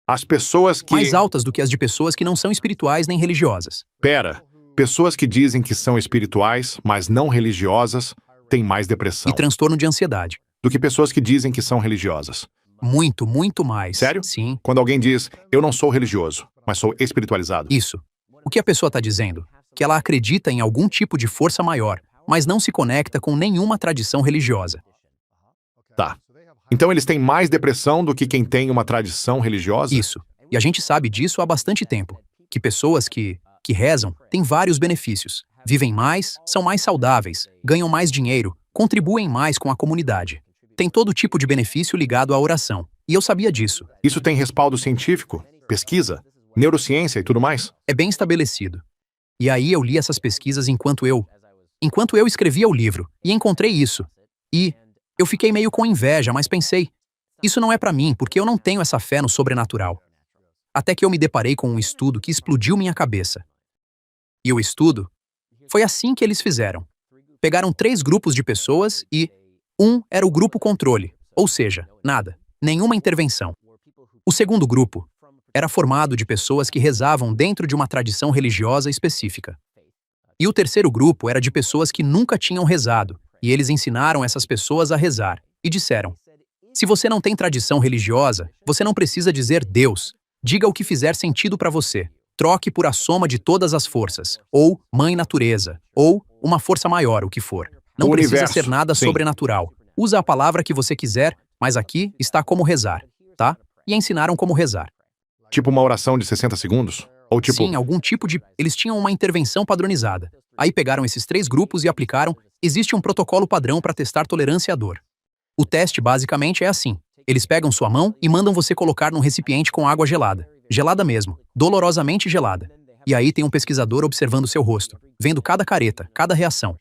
As pessoas que... Mais altas do que as de pessoas que não são espirituais nem religiosas. Pera, pessoas que dizem que são espirituais, mas não religiosas, têm mais depressão E transtorno de ansiedade. do que pessoas que dizem que são religiosas. Muito, muito mais. Sério? Sim, Quando alguém diz, eu não sou religioso, mas sou espiritualizado. isso. O que a pessoa está dizendo? Que ela acredita em algum tipo de força maior, mas não se conecta com nenhuma tradição religiosa. Tá. Então eles têm mais depressão do que quem tem uma tradição religiosa? Isso. E a gente sabe disso há bastante tempo. Que pessoas que rezam têm vários benefícios. Vivem mais, são mais saudáveis, ganham mais dinheiro, contribuem mais com a comunidade. Tem todo tipo de benefício ligado à oração. E eu sabia disso. Isso tem respaldo científico, pesquisa, neurociência e tudo mais? É bem estabelecido. E aí eu li essas pesquisas enquanto eu escrevia o livro, e encontrei isso. E eu fiquei meio com inveja, mas pensei, isso não é pra mim, porque eu não tenho essa fé no sobrenatural. Até que eu me deparei com um estudo que explodiu minha cabeça. E o estudo foi assim que eles fizeram. Pegaram 3 grupos de pessoas e um era o grupo controle, ou seja, nada, nenhuma intervenção. O segundo grupo era formado de pessoas que rezavam dentro de uma tradição religiosa específica. E o terceiro grupo era de pessoas que nunca tinham rezado, e eles ensinaram essas pessoas a rezar, e disseram: se você não tem tradição religiosa, você não precisa dizer Deus, diga o que fizer sentido para você. Troque por a soma de todas as forças, ou Mãe Natureza, ou uma força maior, o que for. Não O precisa universo, ser nada sim. sobrenatural. Usa a palavra que você quiser, mas aqui está como rezar, tá? E ensinaram como rezar. Tipo uma oração de 60 segundos? Ou tipo... Sim, algum tipo de... Eles tinham uma intervenção padronizada. Aí pegaram esses 3 grupos e aplicaram. Existe um protocolo padrão para testar tolerância à dor. O teste basicamente é assim. Eles pegam sua mão e mandam você colocar num recipiente com água gelada. Gelada mesmo. Dolorosamente gelada. E aí tem um pesquisador observando seu rosto, vendo cada careta, cada reação.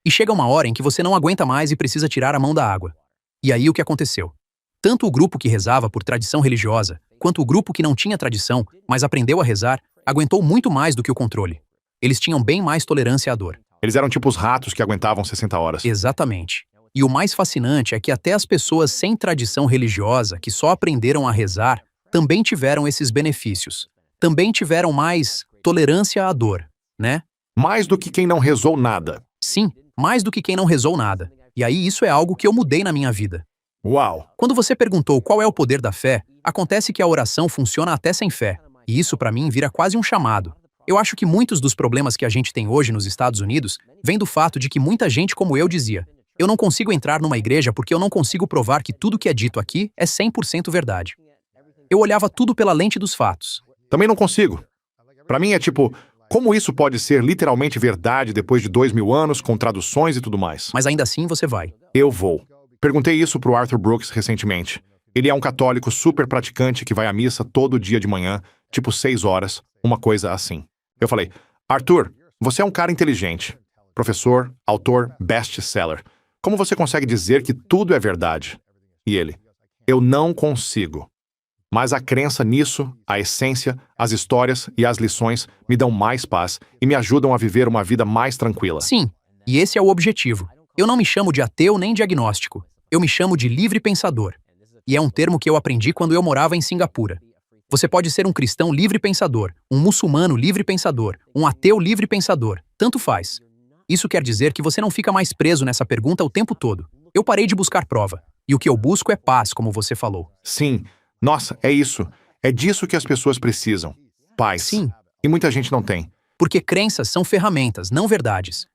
E chega uma hora em que você não aguenta mais e precisa tirar a mão da água. E aí o que aconteceu? Tanto o grupo que rezava por tradição religiosa, quanto o grupo que não tinha tradição, mas aprendeu a rezar, aguentou muito mais do que o controle. Eles tinham bem mais tolerância à dor. Eles eram tipo os ratos que aguentavam 60 horas. Exatamente. E o mais fascinante é que até as pessoas sem tradição religiosa, que só aprenderam a rezar, também tiveram esses benefícios. Também tiveram mais tolerância à dor, né? Mais do que quem não rezou nada. Sim, mais do que quem não rezou nada. E aí isso é algo que eu mudei na minha vida. Uau! Quando você perguntou qual é o poder da fé, acontece que a oração funciona até sem fé. E isso pra mim vira quase um chamado. Eu acho que muitos dos problemas que a gente tem hoje nos Estados Unidos vêm do fato de que muita gente como eu dizia: eu não consigo entrar numa igreja porque eu não consigo provar que tudo que é dito aqui é 100% verdade. Eu olhava tudo pela lente dos fatos. Também não consigo. Pra mim é tipo, como isso pode ser literalmente verdade depois de 2000 anos, com traduções e tudo mais? Mas ainda assim você vai. Eu vou. Perguntei isso pro Arthur Brooks recentemente. Ele é um católico super praticante que vai à missa todo dia de manhã, tipo 6 horas, uma coisa assim. Eu falei, Arthur, você é um cara inteligente. Professor, autor, best-seller. Como você consegue dizer que tudo é verdade? E ele, eu não consigo. Mas a crença nisso, a essência, as histórias e as lições me dão mais paz e me ajudam a viver uma vida mais tranquila. Sim, e esse é o objetivo. Eu não me chamo de ateu nem de agnóstico. Eu me chamo de livre pensador. E é um termo que eu aprendi quando eu morava em Singapura. Você pode ser um cristão livre pensador, um muçulmano livre pensador, um ateu livre pensador. Tanto faz. Isso quer dizer que você não fica mais preso nessa pergunta o tempo todo. Eu parei de buscar prova. E o que eu busco é paz, como você falou. Sim. Nossa, é isso. É disso que as pessoas precisam. Paz. Sim. E muita gente não tem. Porque crenças são ferramentas, não verdades.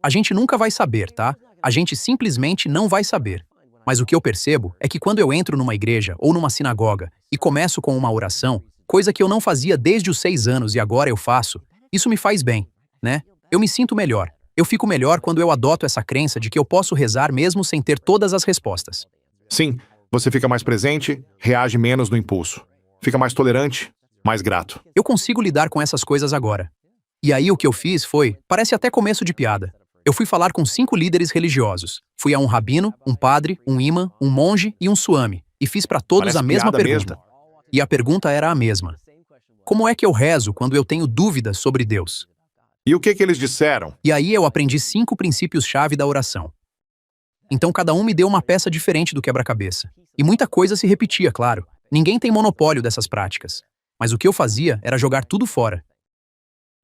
A gente nunca vai saber, tá? A gente simplesmente não vai saber. Mas o que eu percebo é que quando eu entro numa igreja ou numa sinagoga e começo com uma oração, coisa que eu não fazia desde os 6 anos e agora eu faço, isso me faz bem, né? Eu me sinto melhor. Eu fico melhor quando eu adoto essa crença de que eu posso rezar mesmo sem ter todas as respostas. Sim, você fica mais presente, reage menos no impulso. Fica mais tolerante, mais grato. Eu consigo lidar com essas coisas agora. E aí o que eu fiz foi, parece até começo de piada. Eu fui falar com 5 líderes religiosos. Fui a um rabino, um padre, um imã, um monge e um swami. E fiz para todos Parece a mesma piada pergunta. mesmo. E a pergunta era a mesma. Como é que eu rezo quando eu tenho dúvidas sobre Deus? E o que que eles disseram? E aí eu aprendi 5 princípios-chave da oração. Então cada um me deu uma peça diferente do quebra-cabeça. E muita coisa se repetia, claro. Ninguém tem monopólio dessas práticas. Mas o que eu fazia era jogar tudo fora.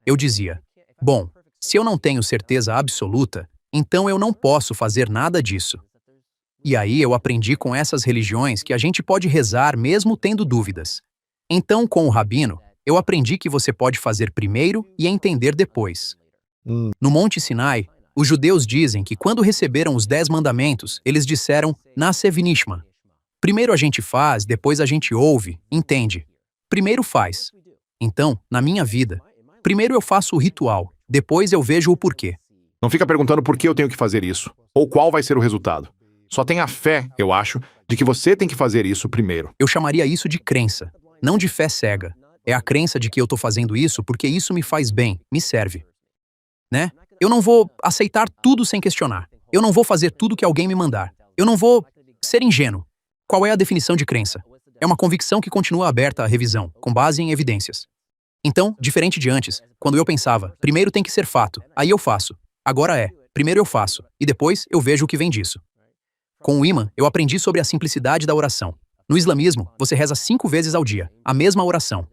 Eu dizia, bom, se eu não tenho certeza absoluta, então eu não posso fazer nada disso. E aí eu aprendi com essas religiões que a gente pode rezar mesmo tendo dúvidas. Então, com o rabino, eu aprendi que você pode fazer primeiro e entender depois. No Monte Sinai, os judeus dizem que quando receberam os 10 mandamentos, eles disseram Na'aseh v'nishma. Primeiro a gente faz, depois a gente ouve, entende. Primeiro faz. Então, na minha vida, primeiro eu faço o ritual, depois eu vejo o porquê. Não fica perguntando por que eu tenho que fazer isso, ou qual vai ser o resultado. Só tenha fé, eu acho, de que você tem que fazer isso primeiro. Eu chamaria isso de crença, não de fé cega. É a crença de que eu tô fazendo isso porque isso me faz bem, me serve. Né? Eu não vou aceitar tudo sem questionar. Eu não vou fazer tudo que alguém me mandar. Eu não vou ser ingênuo. Qual é a definição de crença? É uma convicção que continua aberta à revisão, com base em evidências. Então, diferente de antes, quando eu pensava, primeiro tem que ser fato, aí eu faço. Agora é, primeiro eu faço, e depois eu vejo o que vem disso. Com o imã, eu aprendi sobre a simplicidade da oração. No islamismo, você reza 5 vezes ao dia, a mesma oração.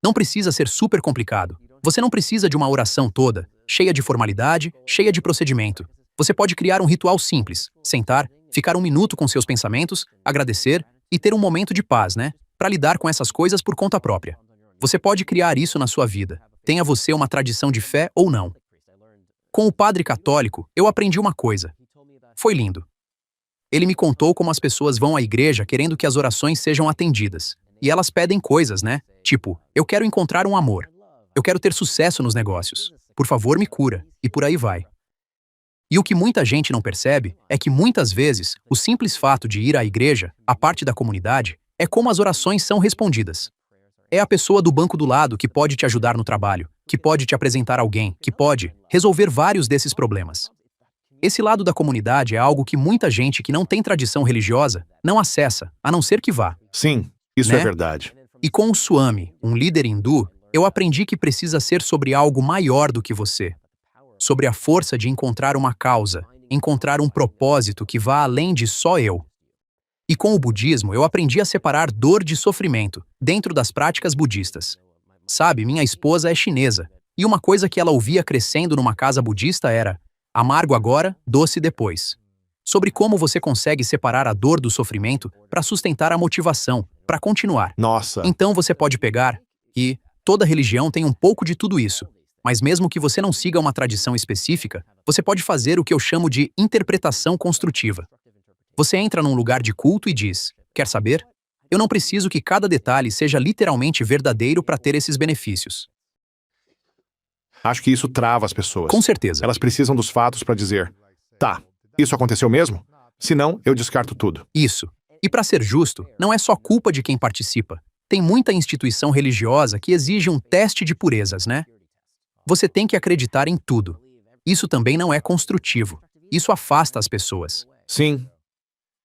Não precisa ser super complicado. Você não precisa de uma oração toda, cheia de formalidade, cheia de procedimento. Você pode criar um ritual simples, sentar, ficar 1 minuto com seus pensamentos, agradecer e ter um momento de paz, né? Para lidar com essas coisas por conta própria. Você pode criar isso na sua vida. Tenha você uma tradição de fé ou não. Com o padre católico, eu aprendi uma coisa. Foi lindo. Ele me contou como as pessoas vão à igreja querendo que as orações sejam atendidas. E elas pedem coisas, né? Tipo, eu quero encontrar um amor. Eu quero ter sucesso nos negócios. Por favor, me cura. E por aí vai. E o que muita gente não percebe é que muitas vezes o simples fato de ir à igreja, a parte da comunidade, é como as orações são respondidas. É a pessoa do banco do lado que pode te ajudar no trabalho, que pode te apresentar alguém, que pode resolver vários desses problemas. Esse lado da comunidade é algo que muita gente que não tem tradição religiosa não acessa, a não ser que vá. Sim, isso Né? é verdade. E com o Swami, um líder hindu, eu aprendi que precisa ser sobre algo maior do que você. Sobre a força de encontrar uma causa, encontrar um propósito que vá além de só eu. E com o budismo, eu aprendi a separar dor de sofrimento, dentro das práticas budistas. Sabe, minha esposa é chinesa, e uma coisa que ela ouvia crescendo numa casa budista era amargo agora, doce depois. Sobre como você consegue separar a dor do sofrimento para sustentar a motivação, para continuar. Nossa, Então você pode pegar, e toda religião tem um pouco de tudo isso, mas mesmo que você não siga uma tradição específica, você pode fazer o que eu chamo de interpretação construtiva. Você entra num lugar de culto e diz, quer saber? Eu não preciso que cada detalhe seja literalmente verdadeiro para ter esses benefícios. acho que isso trava as pessoas. Com certeza. Elas precisam dos fatos para dizer, tá, isso aconteceu mesmo? Se não, eu descarto tudo. Isso. E para ser justo, não é só culpa de quem participa. Tem muita instituição religiosa que exige um teste de purezas, né? Você tem que acreditar em tudo. Isso também não é construtivo. Isso afasta as pessoas. Sim.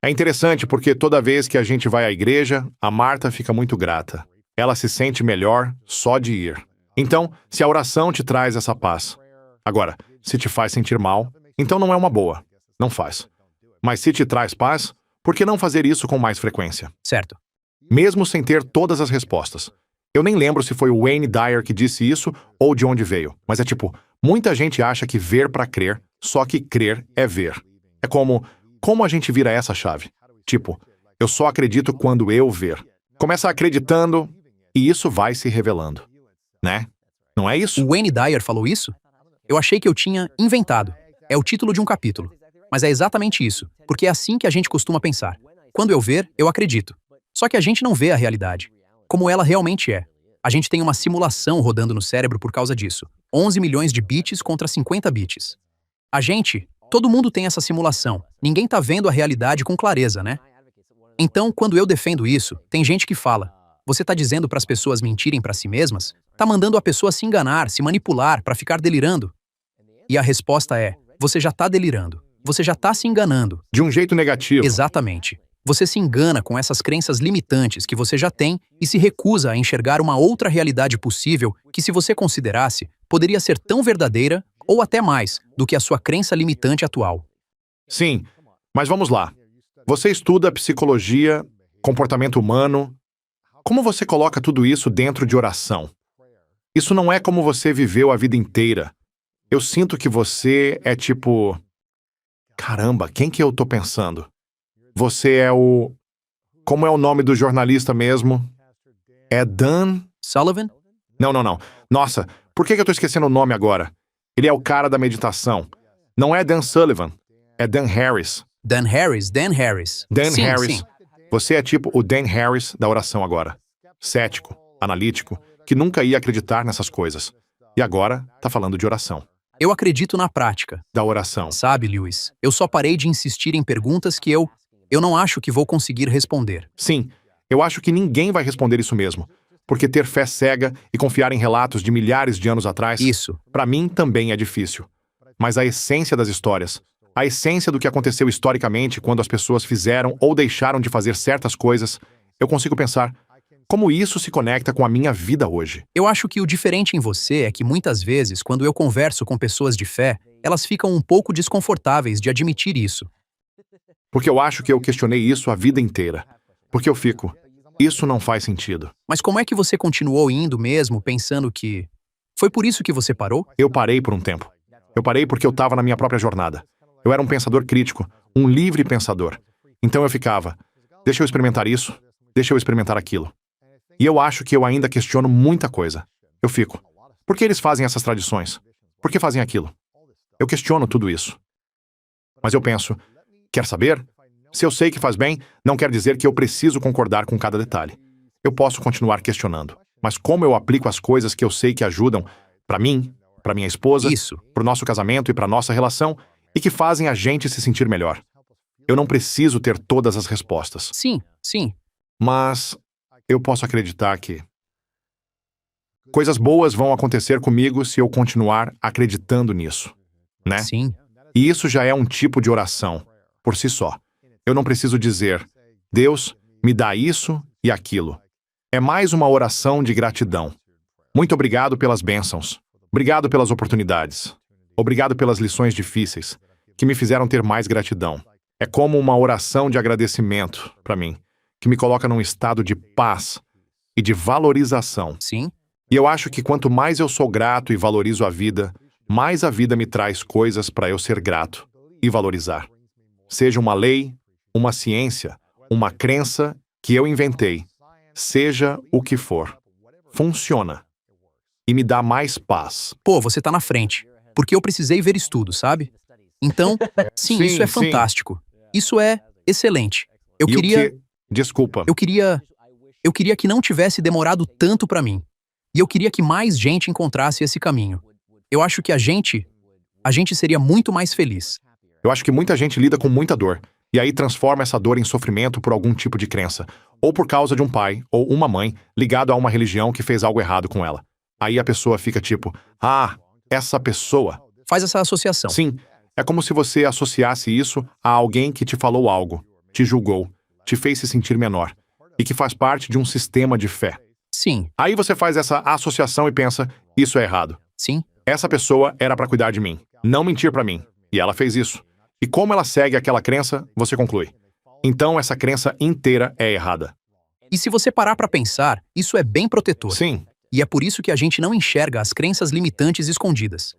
É interessante porque toda vez que a gente vai à igreja, a Marta fica muito grata. Ela se sente melhor só de ir. Então, se a oração te traz essa paz. Agora, se te faz sentir mal, então não é uma boa. Não faz. Mas se te traz paz, por que não fazer isso com mais frequência? Certo. Mesmo sem ter todas as respostas. Eu nem lembro se foi o Wayne Dyer que disse isso ou de onde veio. Mas é tipo, muita gente acha que ver para crer, só que crer é ver. É como a gente vira essa chave? Tipo, eu só acredito quando eu ver. Começa acreditando e isso vai se revelando. Né? Não é isso? O Wayne Dyer falou isso? Eu achei que eu tinha inventado. É o título de um capítulo. Mas é exatamente isso, porque é assim que a gente costuma pensar. Quando eu ver, eu acredito. Só que a gente não vê a realidade, como ela realmente é. A gente tem uma simulação rodando no cérebro por causa disso. 11 milhões de bits contra 50 bits. Todo mundo tem essa simulação. Ninguém tá vendo a realidade com clareza, né? Então, quando eu defendo isso, tem gente que fala, você tá dizendo para as pessoas mentirem para si mesmas? Tá mandando a pessoa se enganar, se manipular para ficar delirando? E a resposta é, você já tá delirando. Você já tá se enganando. De um jeito negativo. Exatamente. Você se engana com essas crenças limitantes que você já tem e se recusa a enxergar uma outra realidade possível que, se você considerasse, poderia ser tão verdadeira, ou até mais, do que a sua crença limitante atual. Sim, mas vamos lá. Você estuda psicologia, comportamento humano. Como você coloca tudo isso dentro de oração? Isso não é como você viveu a vida inteira. Eu sinto que você é tipo... Caramba, quem que eu tô pensando? Você é o... Como é o nome do jornalista mesmo? É Dan... Sullivan? Não. Nossa, por que eu tô esquecendo o nome agora? Ele é o cara da meditação. Não é Dan Sullivan, é Dan Harris. Dan Harris. Dan Sim, Harris. sim. Você é tipo o Dan Harris da oração agora. Cético, analítico, que nunca ia acreditar nessas coisas. E agora tá falando de oração. Eu acredito na prática. Da oração. Sabe, Lewis, eu só parei de insistir em perguntas que eu não acho que vou conseguir responder. Sim, eu acho que ninguém vai responder isso mesmo. Porque ter fé cega e confiar em relatos de milhares de anos atrás, Isso. pra mim também é difícil. Mas a essência das histórias, a essência do que aconteceu historicamente quando as pessoas fizeram ou deixaram de fazer certas coisas, eu consigo pensar, como isso se conecta com a minha vida hoje? Eu acho que o diferente em você é que muitas vezes, quando eu converso com pessoas de fé, elas ficam um pouco desconfortáveis de admitir isso. Porque eu acho que eu questionei isso a vida inteira. Porque eu fico, isso não faz sentido. Mas como é que você continuou indo mesmo, pensando que... Foi por isso que você parou? Eu parei por um tempo. Eu parei porque eu estava na minha própria jornada. Eu era um pensador crítico, um livre pensador. Então eu ficava, deixa eu experimentar isso, deixa eu experimentar aquilo. E eu acho que eu ainda questiono muita coisa. Eu fico, por que eles fazem essas tradições? Por que fazem aquilo? Eu questiono tudo isso. Mas eu penso, quer saber? Se eu sei que faz bem, não quer dizer que eu preciso concordar com cada detalhe. Eu posso continuar questionando. Mas como eu aplico as coisas que eu sei que ajudam para mim, para minha esposa, Isso. para o nosso casamento e para nossa relação, e que fazem a gente se sentir melhor. Eu não preciso ter todas as respostas. Sim. Mas eu posso acreditar que coisas boas vão acontecer comigo se eu continuar acreditando nisso, né? Sim. E isso já é um tipo de oração, por si só. Eu não preciso dizer, Deus, me dá isso e aquilo. É mais uma oração de gratidão. Muito obrigado pelas bênçãos. Obrigado pelas oportunidades. Obrigado pelas lições difíceis, que me fizeram ter mais gratidão. É como uma oração de agradecimento para mim, que me coloca num estado de paz e de valorização. Sim. E eu acho que quanto mais eu sou grato e valorizo a vida, mais a vida me traz coisas para eu ser grato e valorizar. Seja uma lei, uma ciência, uma crença que eu inventei, seja o que for. Funciona. E me dá mais paz. Pô, você tá na frente. Porque eu precisei ver estudo, sabe? Então, sim, Sim, isso é sim. fantástico. Isso é excelente. E o Desculpa. Eu queria que não tivesse demorado tanto pra mim. E eu queria que mais gente encontrasse esse caminho. Eu acho que a gente seria muito mais feliz. Eu acho que muita gente lida com muita dor, e aí transforma essa dor em sofrimento por algum tipo de crença, ou por causa de um pai ou uma mãe ligado a uma religião que fez algo errado com ela. Aí a pessoa fica tipo, essa pessoa. Faz essa associação. Sim, é como se você associasse isso a alguém que te falou algo, te julgou, te fez se sentir menor, e que faz parte de um sistema de fé. Sim, Aí você faz essa associação e pensa, isso é errado. sim. Essa pessoa era pra cuidar de mim, não mentir pra mim. E ela fez isso. E como ela segue aquela crença, você conclui. Então essa crença inteira é errada. E se você parar pra pensar, isso é bem protetor. Sim, E é por isso que a gente não enxerga as crenças limitantes escondidas.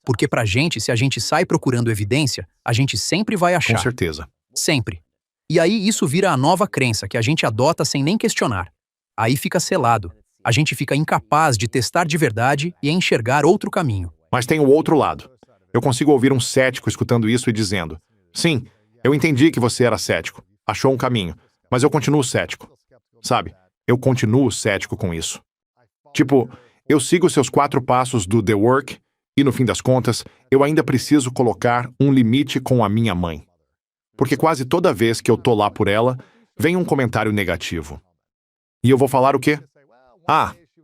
Porque pra gente, se a gente sai procurando evidência, a gente sempre vai com achar. certeza. Sempre. E aí isso vira a nova crença que a gente adota sem nem questionar. Aí fica selado. A gente fica incapaz de testar de verdade e enxergar outro caminho. Mas tem o outro lado. Eu consigo ouvir um cético escutando isso e dizendo, sim, eu entendi que você era cético, achou um caminho, mas eu continuo cético. Sabe, eu continuo cético com isso. Tipo, eu sigo os seus 4 passos do The Work e, no fim das contas, eu ainda preciso colocar um limite com a minha mãe. Porque quase toda vez que eu tô lá por ela, vem um comentário negativo. E eu vou falar o quê?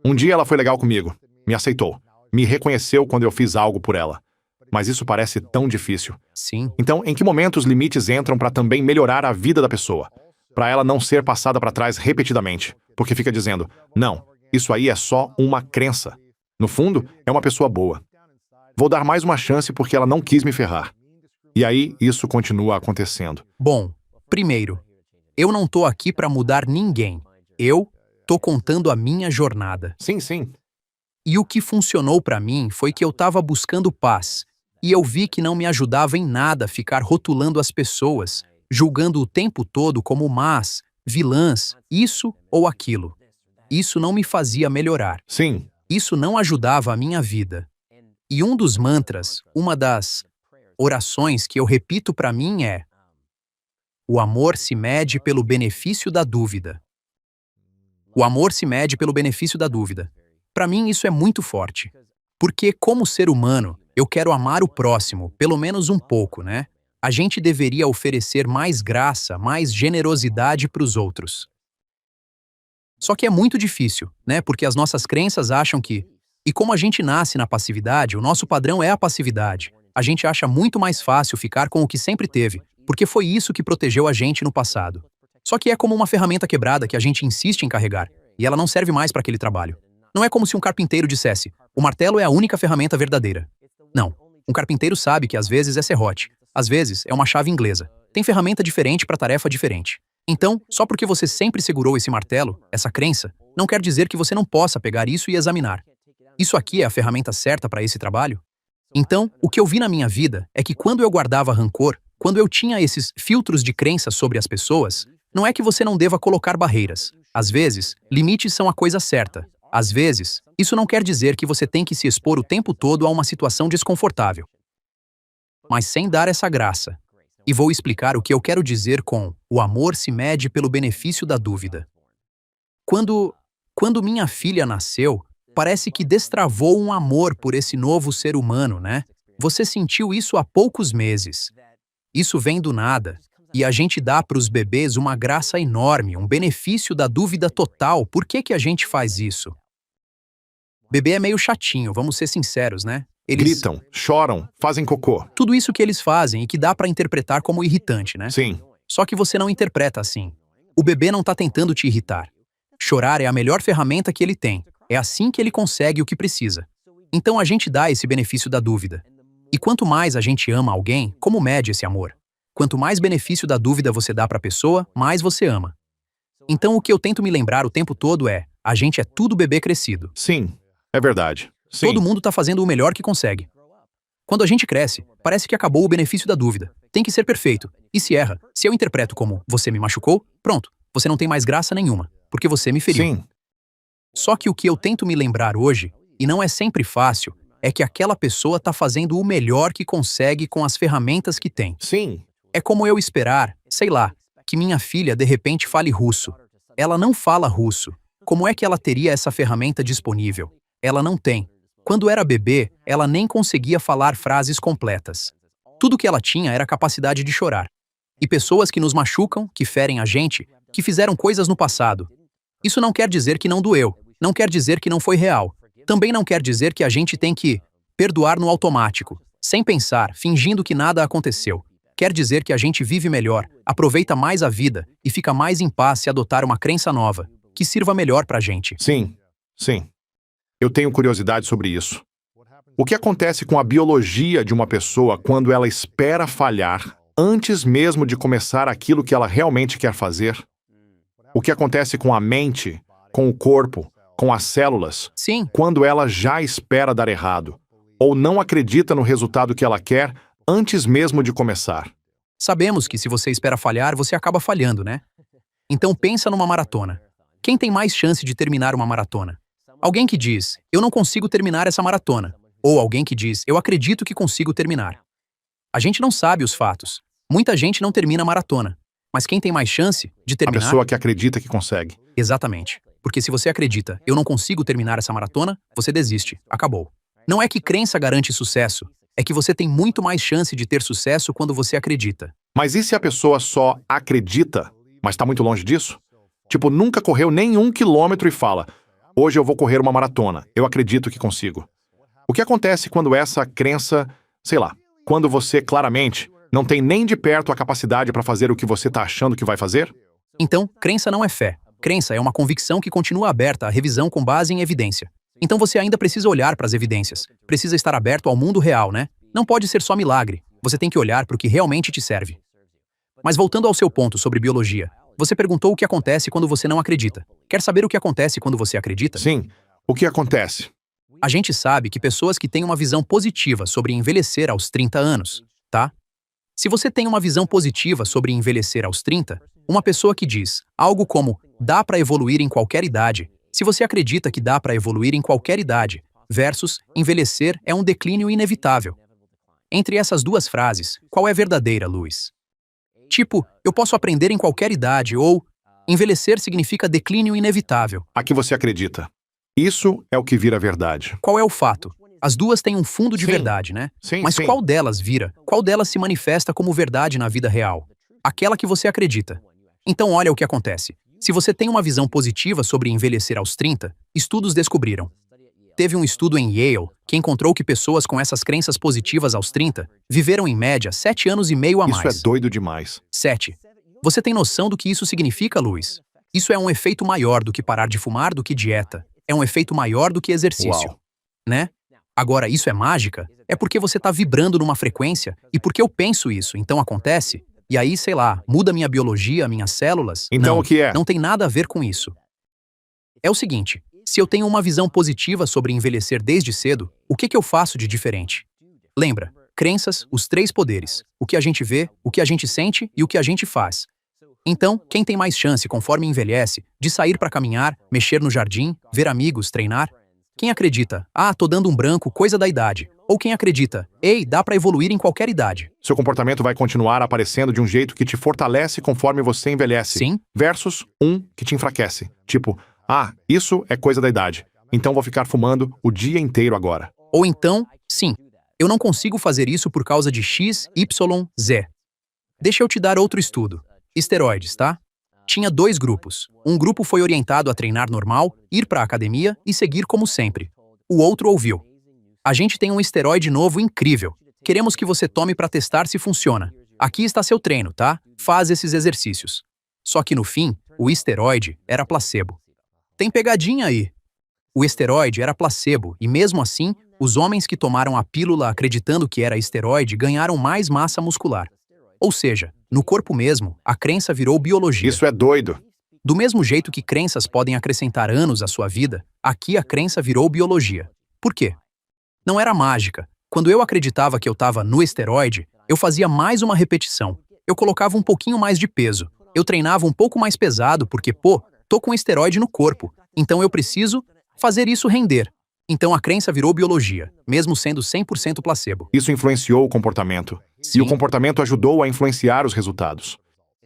Um dia ela foi legal comigo, me aceitou, me reconheceu quando eu fiz algo por ela. Mas isso parece tão difícil. Sim. Então, em que momento os limites entram para também melhorar a vida da pessoa? Para ela não ser passada para trás repetidamente, porque fica dizendo, não, isso aí é só uma crença. No fundo, é uma pessoa boa. Vou dar mais uma chance porque ela não quis me ferrar. E aí, isso continua acontecendo. Bom, primeiro, eu não tô aqui pra mudar ninguém. Eu tô contando a minha jornada. Sim, sim. E o que funcionou pra mim foi que eu tava buscando paz. E eu vi que não me ajudava em nada ficar rotulando as pessoas, julgando o tempo todo como más, vilãs, isso ou aquilo. Isso não me fazia melhorar. Sim. Isso não ajudava a minha vida. E um dos mantras, uma das orações que eu repito pra mim é: o amor se mede pelo benefício da dúvida. O amor se mede pelo benefício da dúvida. Pra mim isso é muito forte. Porque como ser humano, eu quero amar o próximo, pelo menos um pouco, né? A gente deveria oferecer mais graça, mais generosidade pros outros. Só que é muito difícil, né? Porque as nossas crenças acham que... E como a gente nasce na passividade, o nosso padrão é a passividade. A gente acha muito mais fácil ficar com o que sempre teve, porque foi isso que protegeu a gente no passado. Só que é como uma ferramenta quebrada que a gente insiste em carregar, e ela não serve mais para aquele trabalho. Não é como se um carpinteiro dissesse: o martelo é a única ferramenta verdadeira. Não. Um carpinteiro sabe que às vezes é serrote, às vezes é uma chave inglesa. Tem ferramenta diferente para tarefa diferente. Então, só porque você sempre segurou esse martelo, essa crença, não quer dizer que você não possa pegar isso e examinar. Isso aqui é a ferramenta certa para esse trabalho? Então, o que eu vi na minha vida é que quando eu guardava rancor, quando eu tinha esses filtros de crença sobre as pessoas, não é que você não deva colocar barreiras. Às vezes, limites são a coisa certa. Às vezes, isso não quer dizer que você tem que se expor o tempo todo a uma situação desconfortável. Mas sem dar essa graça. E vou explicar o que eu quero dizer com o amor se mede pelo benefício da dúvida. Quando minha filha nasceu, parece que destravou um amor por esse novo ser humano, né? Você sentiu isso há poucos meses. Isso vem do nada. E a gente dá para os bebês uma graça enorme, um benefício da dúvida total. Por que a gente faz isso? Bebê é meio chatinho, vamos ser sinceros, né? Eles Gritam, choram, fazem cocô. Tudo isso que eles fazem e que dá para interpretar como irritante, né? Sim. Só que você não interpreta assim. O bebê não tá tentando te irritar. Chorar é a melhor ferramenta que ele tem. É assim que ele consegue o que precisa. Então a gente dá esse benefício da dúvida. E quanto mais a gente ama alguém, como mede esse amor? Quanto mais benefício da dúvida você dá para a pessoa, mais você ama. Então o que eu tento me lembrar o tempo todo é: a gente é tudo bebê crescido. Sim, é verdade. Sim. Todo mundo tá fazendo o melhor que consegue. Quando a gente cresce, parece que acabou o benefício da dúvida. Tem que ser perfeito. E se erra, se eu interpreto como você me machucou, pronto, você não tem mais graça nenhuma, porque você me feriu. Sim. Só que o que eu tento me lembrar hoje, e não é sempre fácil, é que aquela pessoa tá fazendo o melhor que consegue com as ferramentas que tem. Sim. É como eu esperar, sei lá, que minha filha de repente fale russo. Ela não fala russo. Como é que ela teria essa ferramenta disponível? Ela não tem. Quando era bebê, ela nem conseguia falar frases completas. Tudo que ela tinha era a capacidade de chorar. E pessoas que nos machucam, que ferem a gente, que fizeram coisas no passado. Isso não quer dizer que não doeu, não quer dizer que não foi real. Também não quer dizer que a gente tem que perdoar no automático, sem pensar, fingindo que nada aconteceu. Quer dizer que a gente vive melhor, aproveita mais a vida e fica mais em paz se adotar uma crença nova, que sirva melhor pra gente. Sim. Sim. Eu tenho curiosidade sobre isso. O que acontece com a biologia de uma pessoa quando ela espera falhar antes mesmo de começar aquilo que ela realmente quer fazer? O que acontece com a mente, com o corpo, com as células, Sim, quando ela já espera dar errado, ou não acredita no resultado que ela quer antes mesmo de começar? sabemos que se você espera falhar, você acaba falhando, né? Então pensa numa maratona. Quem tem mais chance de terminar uma maratona? Alguém que diz, eu não consigo terminar essa maratona. Ou alguém que diz, eu acredito que consigo terminar. A gente não sabe os fatos. Muita gente não termina a maratona. Mas quem tem mais chance de A terminar... pessoa que acredita que consegue. Exatamente. Porque se você acredita, eu não consigo terminar essa maratona, você desiste. Acabou. Não é que crença garante sucesso. É que você tem muito mais chance de ter sucesso quando você acredita. Mas e se a pessoa só acredita, mas está muito longe disso? Tipo, nunca correu nem 1 quilômetro e fala: hoje eu vou correr uma maratona, eu acredito que consigo. O que acontece quando essa crença, sei lá, quando você claramente não tem nem de perto a capacidade para fazer o que você está achando que vai fazer? Então, crença não é fé. Crença é uma convicção que continua aberta à revisão com base em evidência. Então você ainda precisa olhar para as evidências. Precisa estar aberto ao mundo real, né? Não pode ser só milagre. Você tem que olhar para o que realmente te serve. Mas voltando ao seu ponto sobre biologia, você perguntou o que acontece quando você não acredita. Quer saber o que acontece quando você acredita? Sim, o que acontece? A gente sabe que pessoas que têm uma visão positiva sobre envelhecer aos 30 anos, tá? Se você tem uma visão positiva sobre envelhecer aos 30, uma pessoa que diz algo como dá para evoluir em qualquer idade, se você acredita que dá para evoluir em qualquer idade, versus envelhecer é um declínio inevitável. Entre essas duas frases, qual é verdadeira, Luiz? Tipo, eu posso aprender em qualquer idade ou envelhecer significa declínio inevitável. A que você acredita. Isso é o que vira verdade. Qual é o fato? As duas têm um fundo de Sim. verdade, né? Sim, Mas sim. qual delas vira? Qual delas se manifesta como verdade na vida real? Aquela que você acredita. Então olha o que acontece. Se você tem uma visão positiva sobre envelhecer aos 30, estudos descobriram. Teve um estudo em Yale que encontrou que pessoas com essas crenças positivas aos 30 viveram em média 7 anos e meio a mais. Isso é doido demais. 7. Você tem noção do que isso significa, Luiz? Isso é um efeito maior do que parar de fumar do que dieta. É um efeito maior do que exercício. Uau. Né? Agora, isso é mágica? É porque você tá vibrando numa frequência e porque eu penso isso, então acontece? E aí, sei lá, muda minha biologia, minhas células? Então Não, o que é? não tem nada a ver com isso. É o seguinte, se eu tenho uma visão positiva sobre envelhecer desde cedo, o que eu faço de diferente? Lembra, crenças, os 3 poderes. O que a gente vê, o que a gente sente e o que a gente faz. Então, quem tem mais chance, conforme envelhece, de sair para caminhar, mexer no jardim, ver amigos, treinar? Quem acredita, tô dando um branco, coisa da idade. Ou quem acredita, ei, dá para evoluir em qualquer idade. Seu comportamento vai continuar aparecendo de um jeito que te fortalece conforme você envelhece. Sim. Versus um que te enfraquece. Tipo, isso é coisa da idade. Então vou ficar fumando o dia inteiro agora. Ou então, sim, eu não consigo fazer isso por causa de X, Y, Z. Deixa eu te dar outro estudo. Esteroides, tá? Tinha 2 grupos. Um grupo foi orientado a treinar normal, ir para a academia e seguir como sempre. O outro ouviu. A gente tem um esteroide novo incrível. Queremos que você tome para testar se funciona. Aqui está seu treino, tá? Faz esses exercícios. Só que no fim, o esteroide era placebo. Tem pegadinha aí. O esteroide era placebo e mesmo assim, os homens que tomaram a pílula acreditando que era esteroide ganharam mais massa muscular. Ou seja, no corpo mesmo, a crença virou biologia. Isso é doido. Do mesmo jeito que crenças podem acrescentar anos à sua vida, aqui a crença virou biologia. Por quê? Não era mágica. Quando eu acreditava que eu estava no esteroide, eu fazia mais uma repetição. Eu colocava um pouquinho mais de peso. Eu treinava um pouco mais pesado porque, tô com esteroide no corpo. Então eu preciso fazer isso render. Então a crença virou biologia, mesmo sendo 100% placebo. Isso influenciou o comportamento. Sim. E o comportamento ajudou a influenciar os resultados.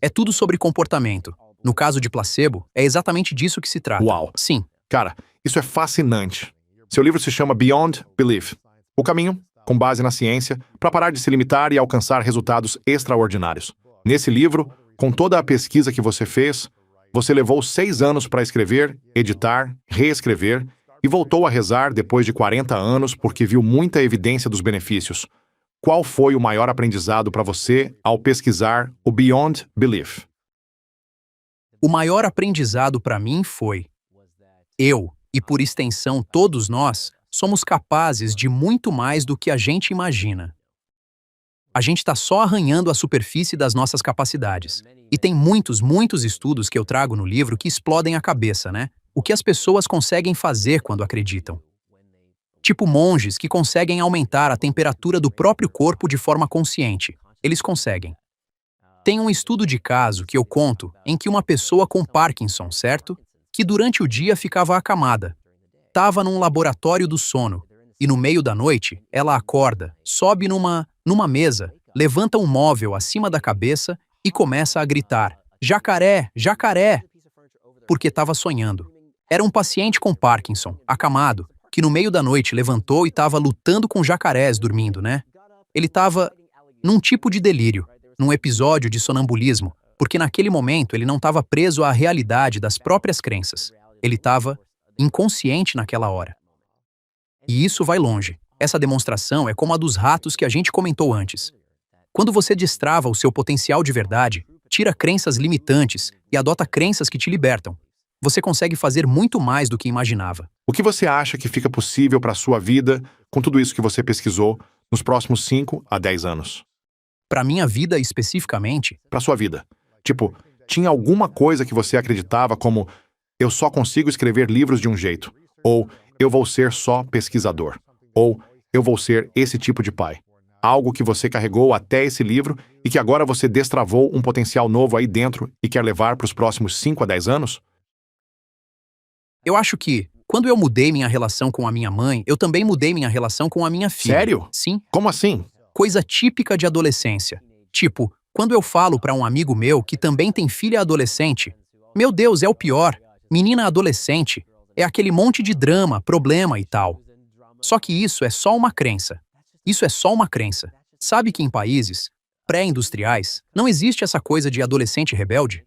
É tudo sobre comportamento. No caso de placebo, é exatamente disso que se trata. Uau. Sim. Cara, isso é fascinante. Seu livro se chama Beyond Belief. O caminho, com base na ciência, para parar de se limitar e alcançar resultados extraordinários. Nesse livro, com toda a pesquisa que você fez, você levou 6 anos para escrever, editar, reescrever e voltou a rezar depois de 40 anos porque viu muita evidência dos benefícios. Qual foi o maior aprendizado para você ao pesquisar o Beyond Belief? O maior aprendizado para mim foi: eu, e por extensão todos nós, somos capazes de muito mais do que a gente imagina. A gente está só arranhando a superfície das nossas capacidades. E tem muitos estudos que eu trago no livro que explodem a cabeça, né? O que as pessoas conseguem fazer quando acreditam. Tipo monges que conseguem aumentar a temperatura do próprio corpo de forma consciente. Eles conseguem. Tem um estudo de caso que eu conto em que uma pessoa com Parkinson, certo? Que durante o dia ficava acamada. Tava num laboratório do sono. E no meio da noite, ela acorda, sobe numa mesa, levanta um móvel acima da cabeça e começa a gritar: "Jacaré, jacaré!" Porque estava sonhando. Era um paciente com Parkinson, acamado, que no meio da noite levantou e estava lutando com jacarés dormindo, né? Ele estava num tipo de delírio, num episódio de sonambulismo, porque naquele momento ele não estava preso à realidade das próprias crenças. Ele estava inconsciente naquela hora. E isso vai longe. Essa demonstração é como a dos ratos que a gente comentou antes. Quando você destrava o seu potencial de verdade, tira crenças limitantes e adota crenças que te libertam. Você consegue fazer muito mais do que imaginava. O que você acha que fica possível para a sua vida com tudo isso que você pesquisou nos próximos 5 a 10 anos? Para minha vida especificamente, Para sua vida. Tipo, tinha alguma coisa que você acreditava como eu só consigo escrever livros de um jeito, ou eu vou ser só pesquisador, ou eu vou ser esse tipo de pai. Algo que você carregou até esse livro e que agora você destravou um potencial novo aí dentro e quer levar para os próximos 5 a 10 anos? eu acho que, quando eu mudei minha relação com a minha mãe, eu também mudei minha relação com a minha filha. Sério? Sim, Como assim? coisa típica de adolescência. Tipo, quando eu falo para um amigo meu que também tem filha adolescente, meu Deus, é o pior. Menina adolescente, é aquele monte de drama, problema e tal. Só que isso é só uma crença. Isso é só uma crença. Sabe que em países pré-industriais não existe essa coisa de adolescente rebelde?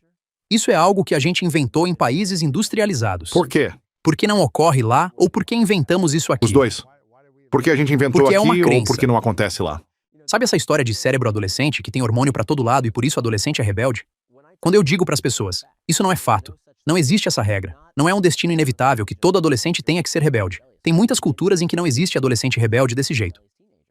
Isso é algo que a gente inventou em países industrializados. Por quê? Porque não ocorre lá ou porque inventamos isso aqui? Os dois. Porque a gente inventou Porque é aqui uma ou crença. porque não acontece lá? Sabe essa história de cérebro adolescente que tem hormônio pra todo lado e por isso adolescente é rebelde? Quando eu digo pras pessoas, isso não é fato. Não existe essa regra. Não é um destino inevitável que todo adolescente tenha que ser rebelde. Tem muitas culturas em que não existe adolescente rebelde desse jeito.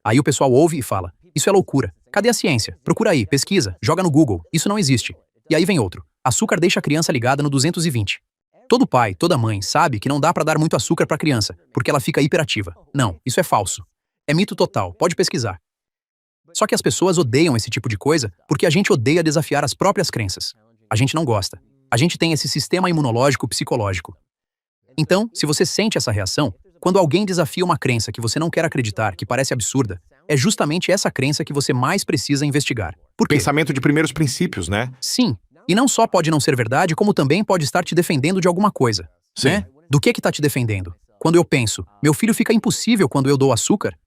Aí o pessoal ouve e fala, isso é loucura. Cadê a ciência? Procura aí, pesquisa, joga no Google. Isso não existe. E aí vem outro. Açúcar deixa a criança ligada no 220. Todo pai, toda mãe sabe que não dá pra dar muito açúcar pra criança, porque ela fica hiperativa. Não, isso é falso. É mito total, pode pesquisar. Só que as pessoas odeiam esse tipo de coisa porque a gente odeia desafiar as próprias crenças. A gente não gosta. A gente tem esse sistema imunológico psicológico. Então, se você sente essa reação, quando alguém desafia uma crença que você não quer acreditar, que parece absurda, é justamente essa crença que você mais precisa investigar. Por quê? Pensamento de primeiros princípios, né? Sim. E não só pode não ser verdade, como também pode estar te defendendo de alguma coisa. Sim. Né? Do que tá te defendendo? Quando eu penso, meu filho fica impossível quando eu dou açúcar?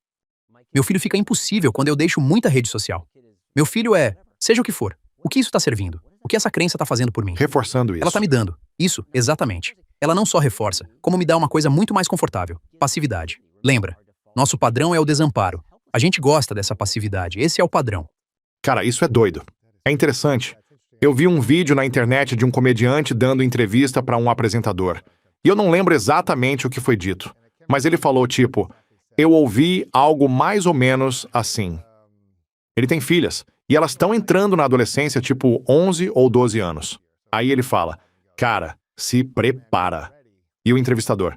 Meu filho fica impossível quando eu deixo muita rede social. Meu filho é, seja o que for. O que isso tá servindo? O que essa crença tá fazendo por mim? Reforçando isso. Ela tá me dando. Isso, exatamente. Ela não só reforça, como me dá uma coisa muito mais confortável. Passividade. Lembra? Nosso padrão é o desamparo. A gente gosta dessa passividade. Esse é o padrão. Cara, isso é doido. É interessante. Eu vi um vídeo na internet de um comediante dando entrevista para um apresentador. E eu não lembro exatamente o que foi dito. Mas ele falou tipo, eu ouvi algo mais ou menos assim. Ele tem filhas. E elas estão entrando na adolescência tipo 11 ou 12 anos. Aí ele fala, cara, se prepara. E o entrevistador,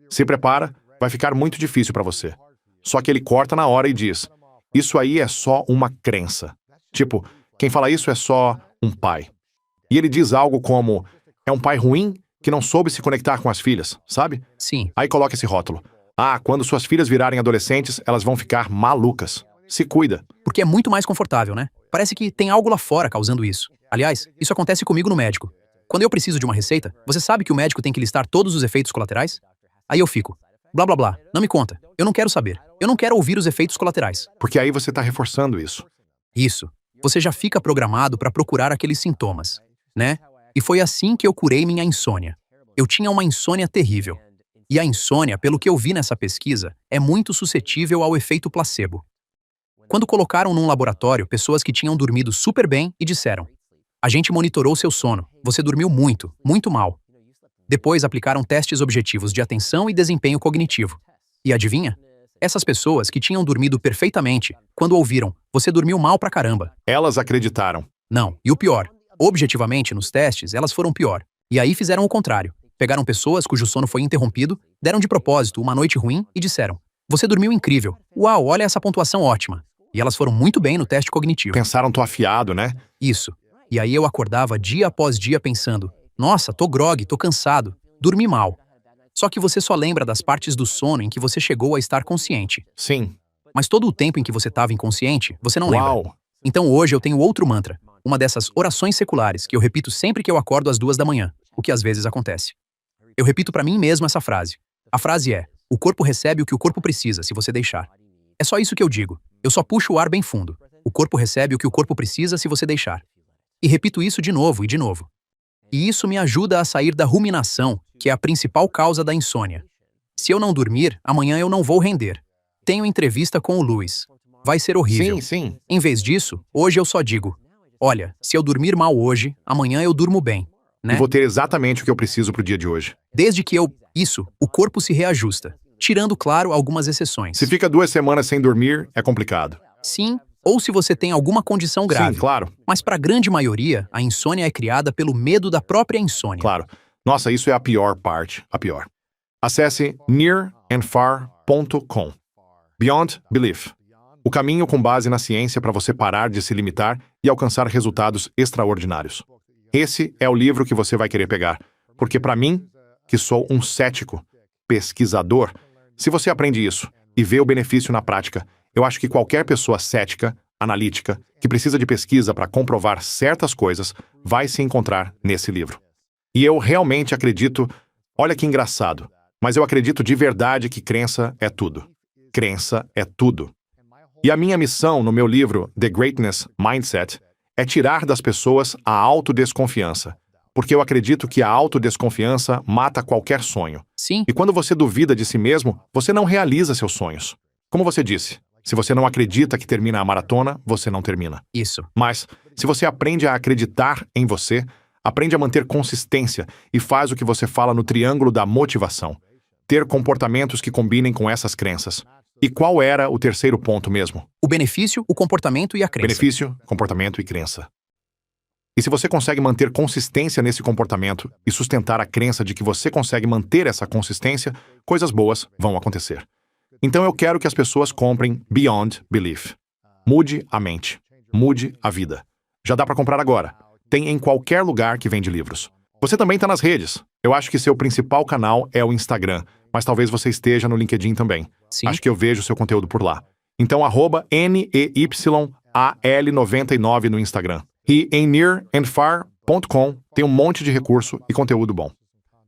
se prepara, vai ficar muito difícil para você. Só que ele corta na hora e diz, isso aí é só uma crença. Tipo, quem fala isso é só um pai. E ele diz algo como, é um pai ruim que não soube se conectar com as filhas, sabe? Sim. Aí coloca esse rótulo. Ah, quando suas filhas virarem adolescentes, elas vão ficar malucas. Se cuida. Porque é muito mais confortável, né? Parece que tem algo lá fora causando isso. Aliás, isso acontece comigo no médico. Quando eu preciso de uma receita, você sabe que o médico tem que listar todos os efeitos colaterais? Aí eu fico, blá blá blá, não me conta. Eu não quero saber. Eu não quero ouvir os efeitos colaterais. Porque aí você tá reforçando isso. Isso. Você já fica programado para procurar aqueles sintomas, né? E foi assim que eu curei minha insônia. Eu tinha uma insônia terrível. E a insônia, pelo que eu vi nessa pesquisa, é muito suscetível ao efeito placebo. Quando colocaram num laboratório pessoas que tinham dormido super bem e disseram, a gente monitorou seu sono, você dormiu muito, muito mal. Depois aplicaram testes objetivos de atenção e desempenho cognitivo. E adivinha? Essas pessoas que tinham dormido perfeitamente, quando ouviram, você dormiu mal pra caramba. Elas acreditaram. Não, e o pior, objetivamente nos testes elas foram pior. E aí fizeram o contrário. Pegaram pessoas cujo sono foi interrompido, deram de propósito uma noite ruim e disseram, você dormiu incrível. Uau, olha essa pontuação ótima. E elas foram muito bem no teste cognitivo. Pensaram, tô afiado, né? Isso. E aí eu acordava dia após dia pensando, nossa, tô grogue, tô cansado, dormi mal. Só que você só lembra das partes do sono em que você chegou a estar consciente. Sim. Mas todo o tempo em que você estava inconsciente, você não lembra. Uau. Então hoje eu tenho outro mantra, uma dessas orações seculares que eu repito sempre que eu acordo às 2 da manhã, o que às vezes acontece. Eu repito pra mim mesmo essa frase. A frase é, o corpo recebe o que o corpo precisa se você deixar. É só isso que eu digo. Eu só puxo o ar bem fundo. O corpo recebe o que o corpo precisa se você deixar. E repito isso de novo e de novo. E isso me ajuda a sair da ruminação, que é a principal causa da insônia. Se eu não dormir, amanhã eu não vou render. Tenho entrevista com o Luiz. Vai ser horrível. Sim, sim. Em vez disso, hoje eu só digo, olha, se eu dormir mal hoje, amanhã eu durmo bem. né? E vou ter exatamente o que eu preciso pro dia de hoje. Desde que o corpo se reajusta, tirando, claro, algumas exceções. Se fica 2 semanas sem dormir, é complicado. Sim, ou se você tem alguma condição grave. Sim, claro, Mas para a grande maioria, a insônia é criada pelo medo da própria insônia. claro. Nossa, isso é a pior parte, a pior. Acesse nearandfar.com. Beyond Belief. O caminho com base na ciência para você parar de se limitar e alcançar resultados extraordinários. Esse é o livro que você vai querer pegar, porque para mim, que sou um cético, pesquisador, se você aprende isso e vê o benefício na prática, eu acho que qualquer pessoa cética, analítica, que precisa de pesquisa para comprovar certas coisas, vai se encontrar nesse livro. E eu realmente acredito, olha que engraçado, mas eu acredito de verdade que crença é tudo. Crença é tudo. E a minha missão no meu livro The Greatness Mindset é tirar das pessoas a autodesconfiança, porque eu acredito que a autodesconfiança mata qualquer sonho. Sim, E quando você duvida de si mesmo, você não realiza seus sonhos. Como você disse, se você não acredita que termina a maratona, você não termina. isso. Mas, se você aprende a acreditar em você, aprende a manter consistência e faz o que você fala no triângulo da motivação. Ter comportamentos que combinem com essas crenças. E qual era o terceiro ponto mesmo? O benefício, o comportamento e a crença. Benefício, comportamento e crença. E se você consegue manter consistência nesse comportamento e sustentar a crença de que você consegue manter essa consistência, coisas boas vão acontecer. Então eu quero que as pessoas comprem Beyond Belief. Mude a mente. Mude a vida. Já dá para comprar agora. Tem em qualquer lugar que vende livros. Você também está nas redes. Eu acho que seu principal canal é o Instagram, mas talvez você esteja no LinkedIn também. Sim. Acho que eu vejo seu conteúdo por lá. Então, @NEYAL99 no Instagram. E em nearandfar.com tem um monte de recurso e conteúdo bom.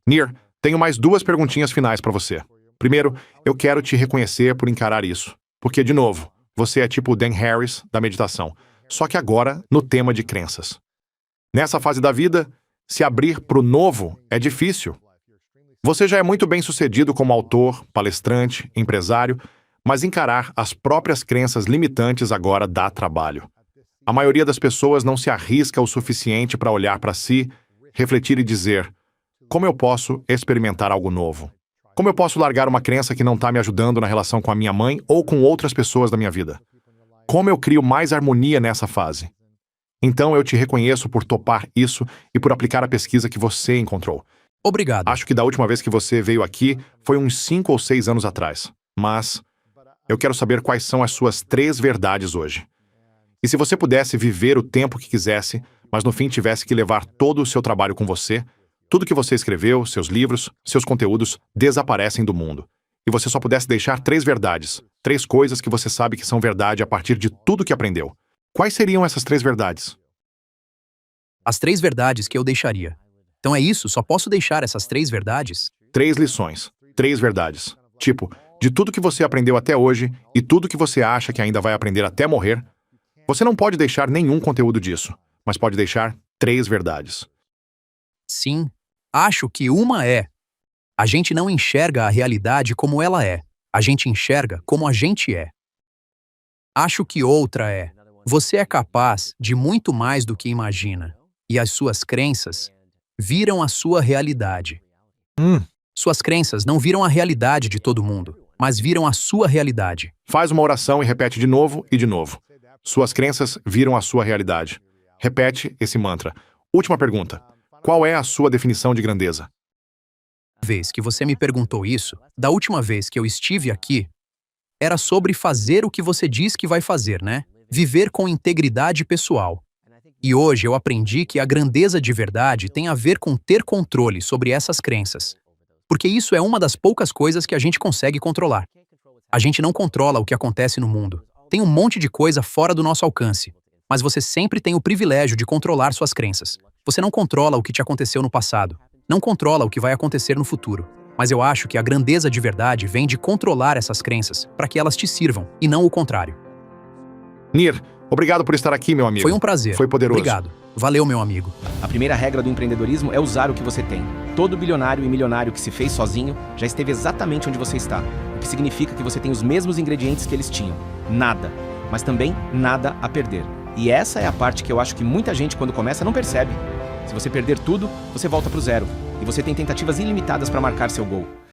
Near, tenho mais 2 perguntinhas finais para você. Primeiro, eu quero te reconhecer por encarar isso. Porque, de novo, você é tipo o Dan Harris da meditação. Só que agora no tema de crenças. Nessa fase da vida, se abrir para o novo é difícil. Você já é muito bem sucedido como autor, palestrante, empresário, mas encarar as próprias crenças limitantes agora dá trabalho. A maioria das pessoas não se arrisca o suficiente para olhar para si, refletir e dizer: como eu posso experimentar algo novo? Como eu posso largar uma crença que não está me ajudando na relação com a minha mãe ou com outras pessoas da minha vida? Como eu crio mais harmonia nessa fase? Então eu te reconheço por topar isso e por aplicar a pesquisa que você encontrou. Obrigado. Acho que da última vez que você veio aqui foi uns 5 ou 6 anos atrás. Mas eu quero saber quais são as suas 3 verdades hoje. E se você pudesse viver o tempo que quisesse, mas no fim tivesse que levar todo o seu trabalho com você, tudo que você escreveu, seus livros, seus conteúdos desaparecem do mundo. E você só pudesse deixar 3 verdades, 3 coisas que você sabe que são verdade a partir de tudo que aprendeu. Quais seriam essas 3 verdades? As 3 verdades que eu deixaria. Então é isso? Só posso deixar essas 3 verdades? 3 lições, 3 verdades. Tipo, de tudo que você aprendeu até hoje e tudo que você acha que ainda vai aprender até morrer, você não pode deixar nenhum conteúdo disso, mas pode deixar 3 verdades. Sim. Acho que uma é: a gente não enxerga a realidade como ela é. A gente enxerga como a gente é. Acho que outra é: você é capaz de muito mais do que imagina. E as suas crenças viram a sua realidade. Suas crenças não viram a realidade de todo mundo, mas viram a sua realidade. Faz uma oração e repete de novo e de novo. Suas crenças viram a sua realidade. Repete esse mantra. Última pergunta. Qual é a sua definição de grandeza? Vez que você me perguntou isso, da última vez que eu estive aqui, era sobre fazer o que você diz que vai fazer, né? Viver com integridade pessoal. E hoje eu aprendi que a grandeza de verdade tem a ver com ter controle sobre essas crenças. Porque isso é uma das poucas coisas que a gente consegue controlar. A gente não controla o que acontece no mundo. Tem um monte de coisa fora do nosso alcance. Mas você sempre tem o privilégio de controlar suas crenças. Você não controla o que te aconteceu no passado. Não controla o que vai acontecer no futuro. Mas eu acho que a grandeza de verdade vem de controlar essas crenças para que elas te sirvam, e não o contrário. Nir, obrigado por estar aqui, meu amigo. Foi um prazer. Foi poderoso. Obrigado. Valeu, meu amigo. A primeira regra do empreendedorismo é usar o que você tem. Todo bilionário e milionário que se fez sozinho já esteve exatamente onde você está, o que significa que você tem os mesmos ingredientes que eles tinham. Nada. Mas também nada a perder. E essa é a parte que eu acho que muita gente, quando começa, não percebe. Se você perder tudo, você volta pro zero. E você tem tentativas ilimitadas para marcar seu gol.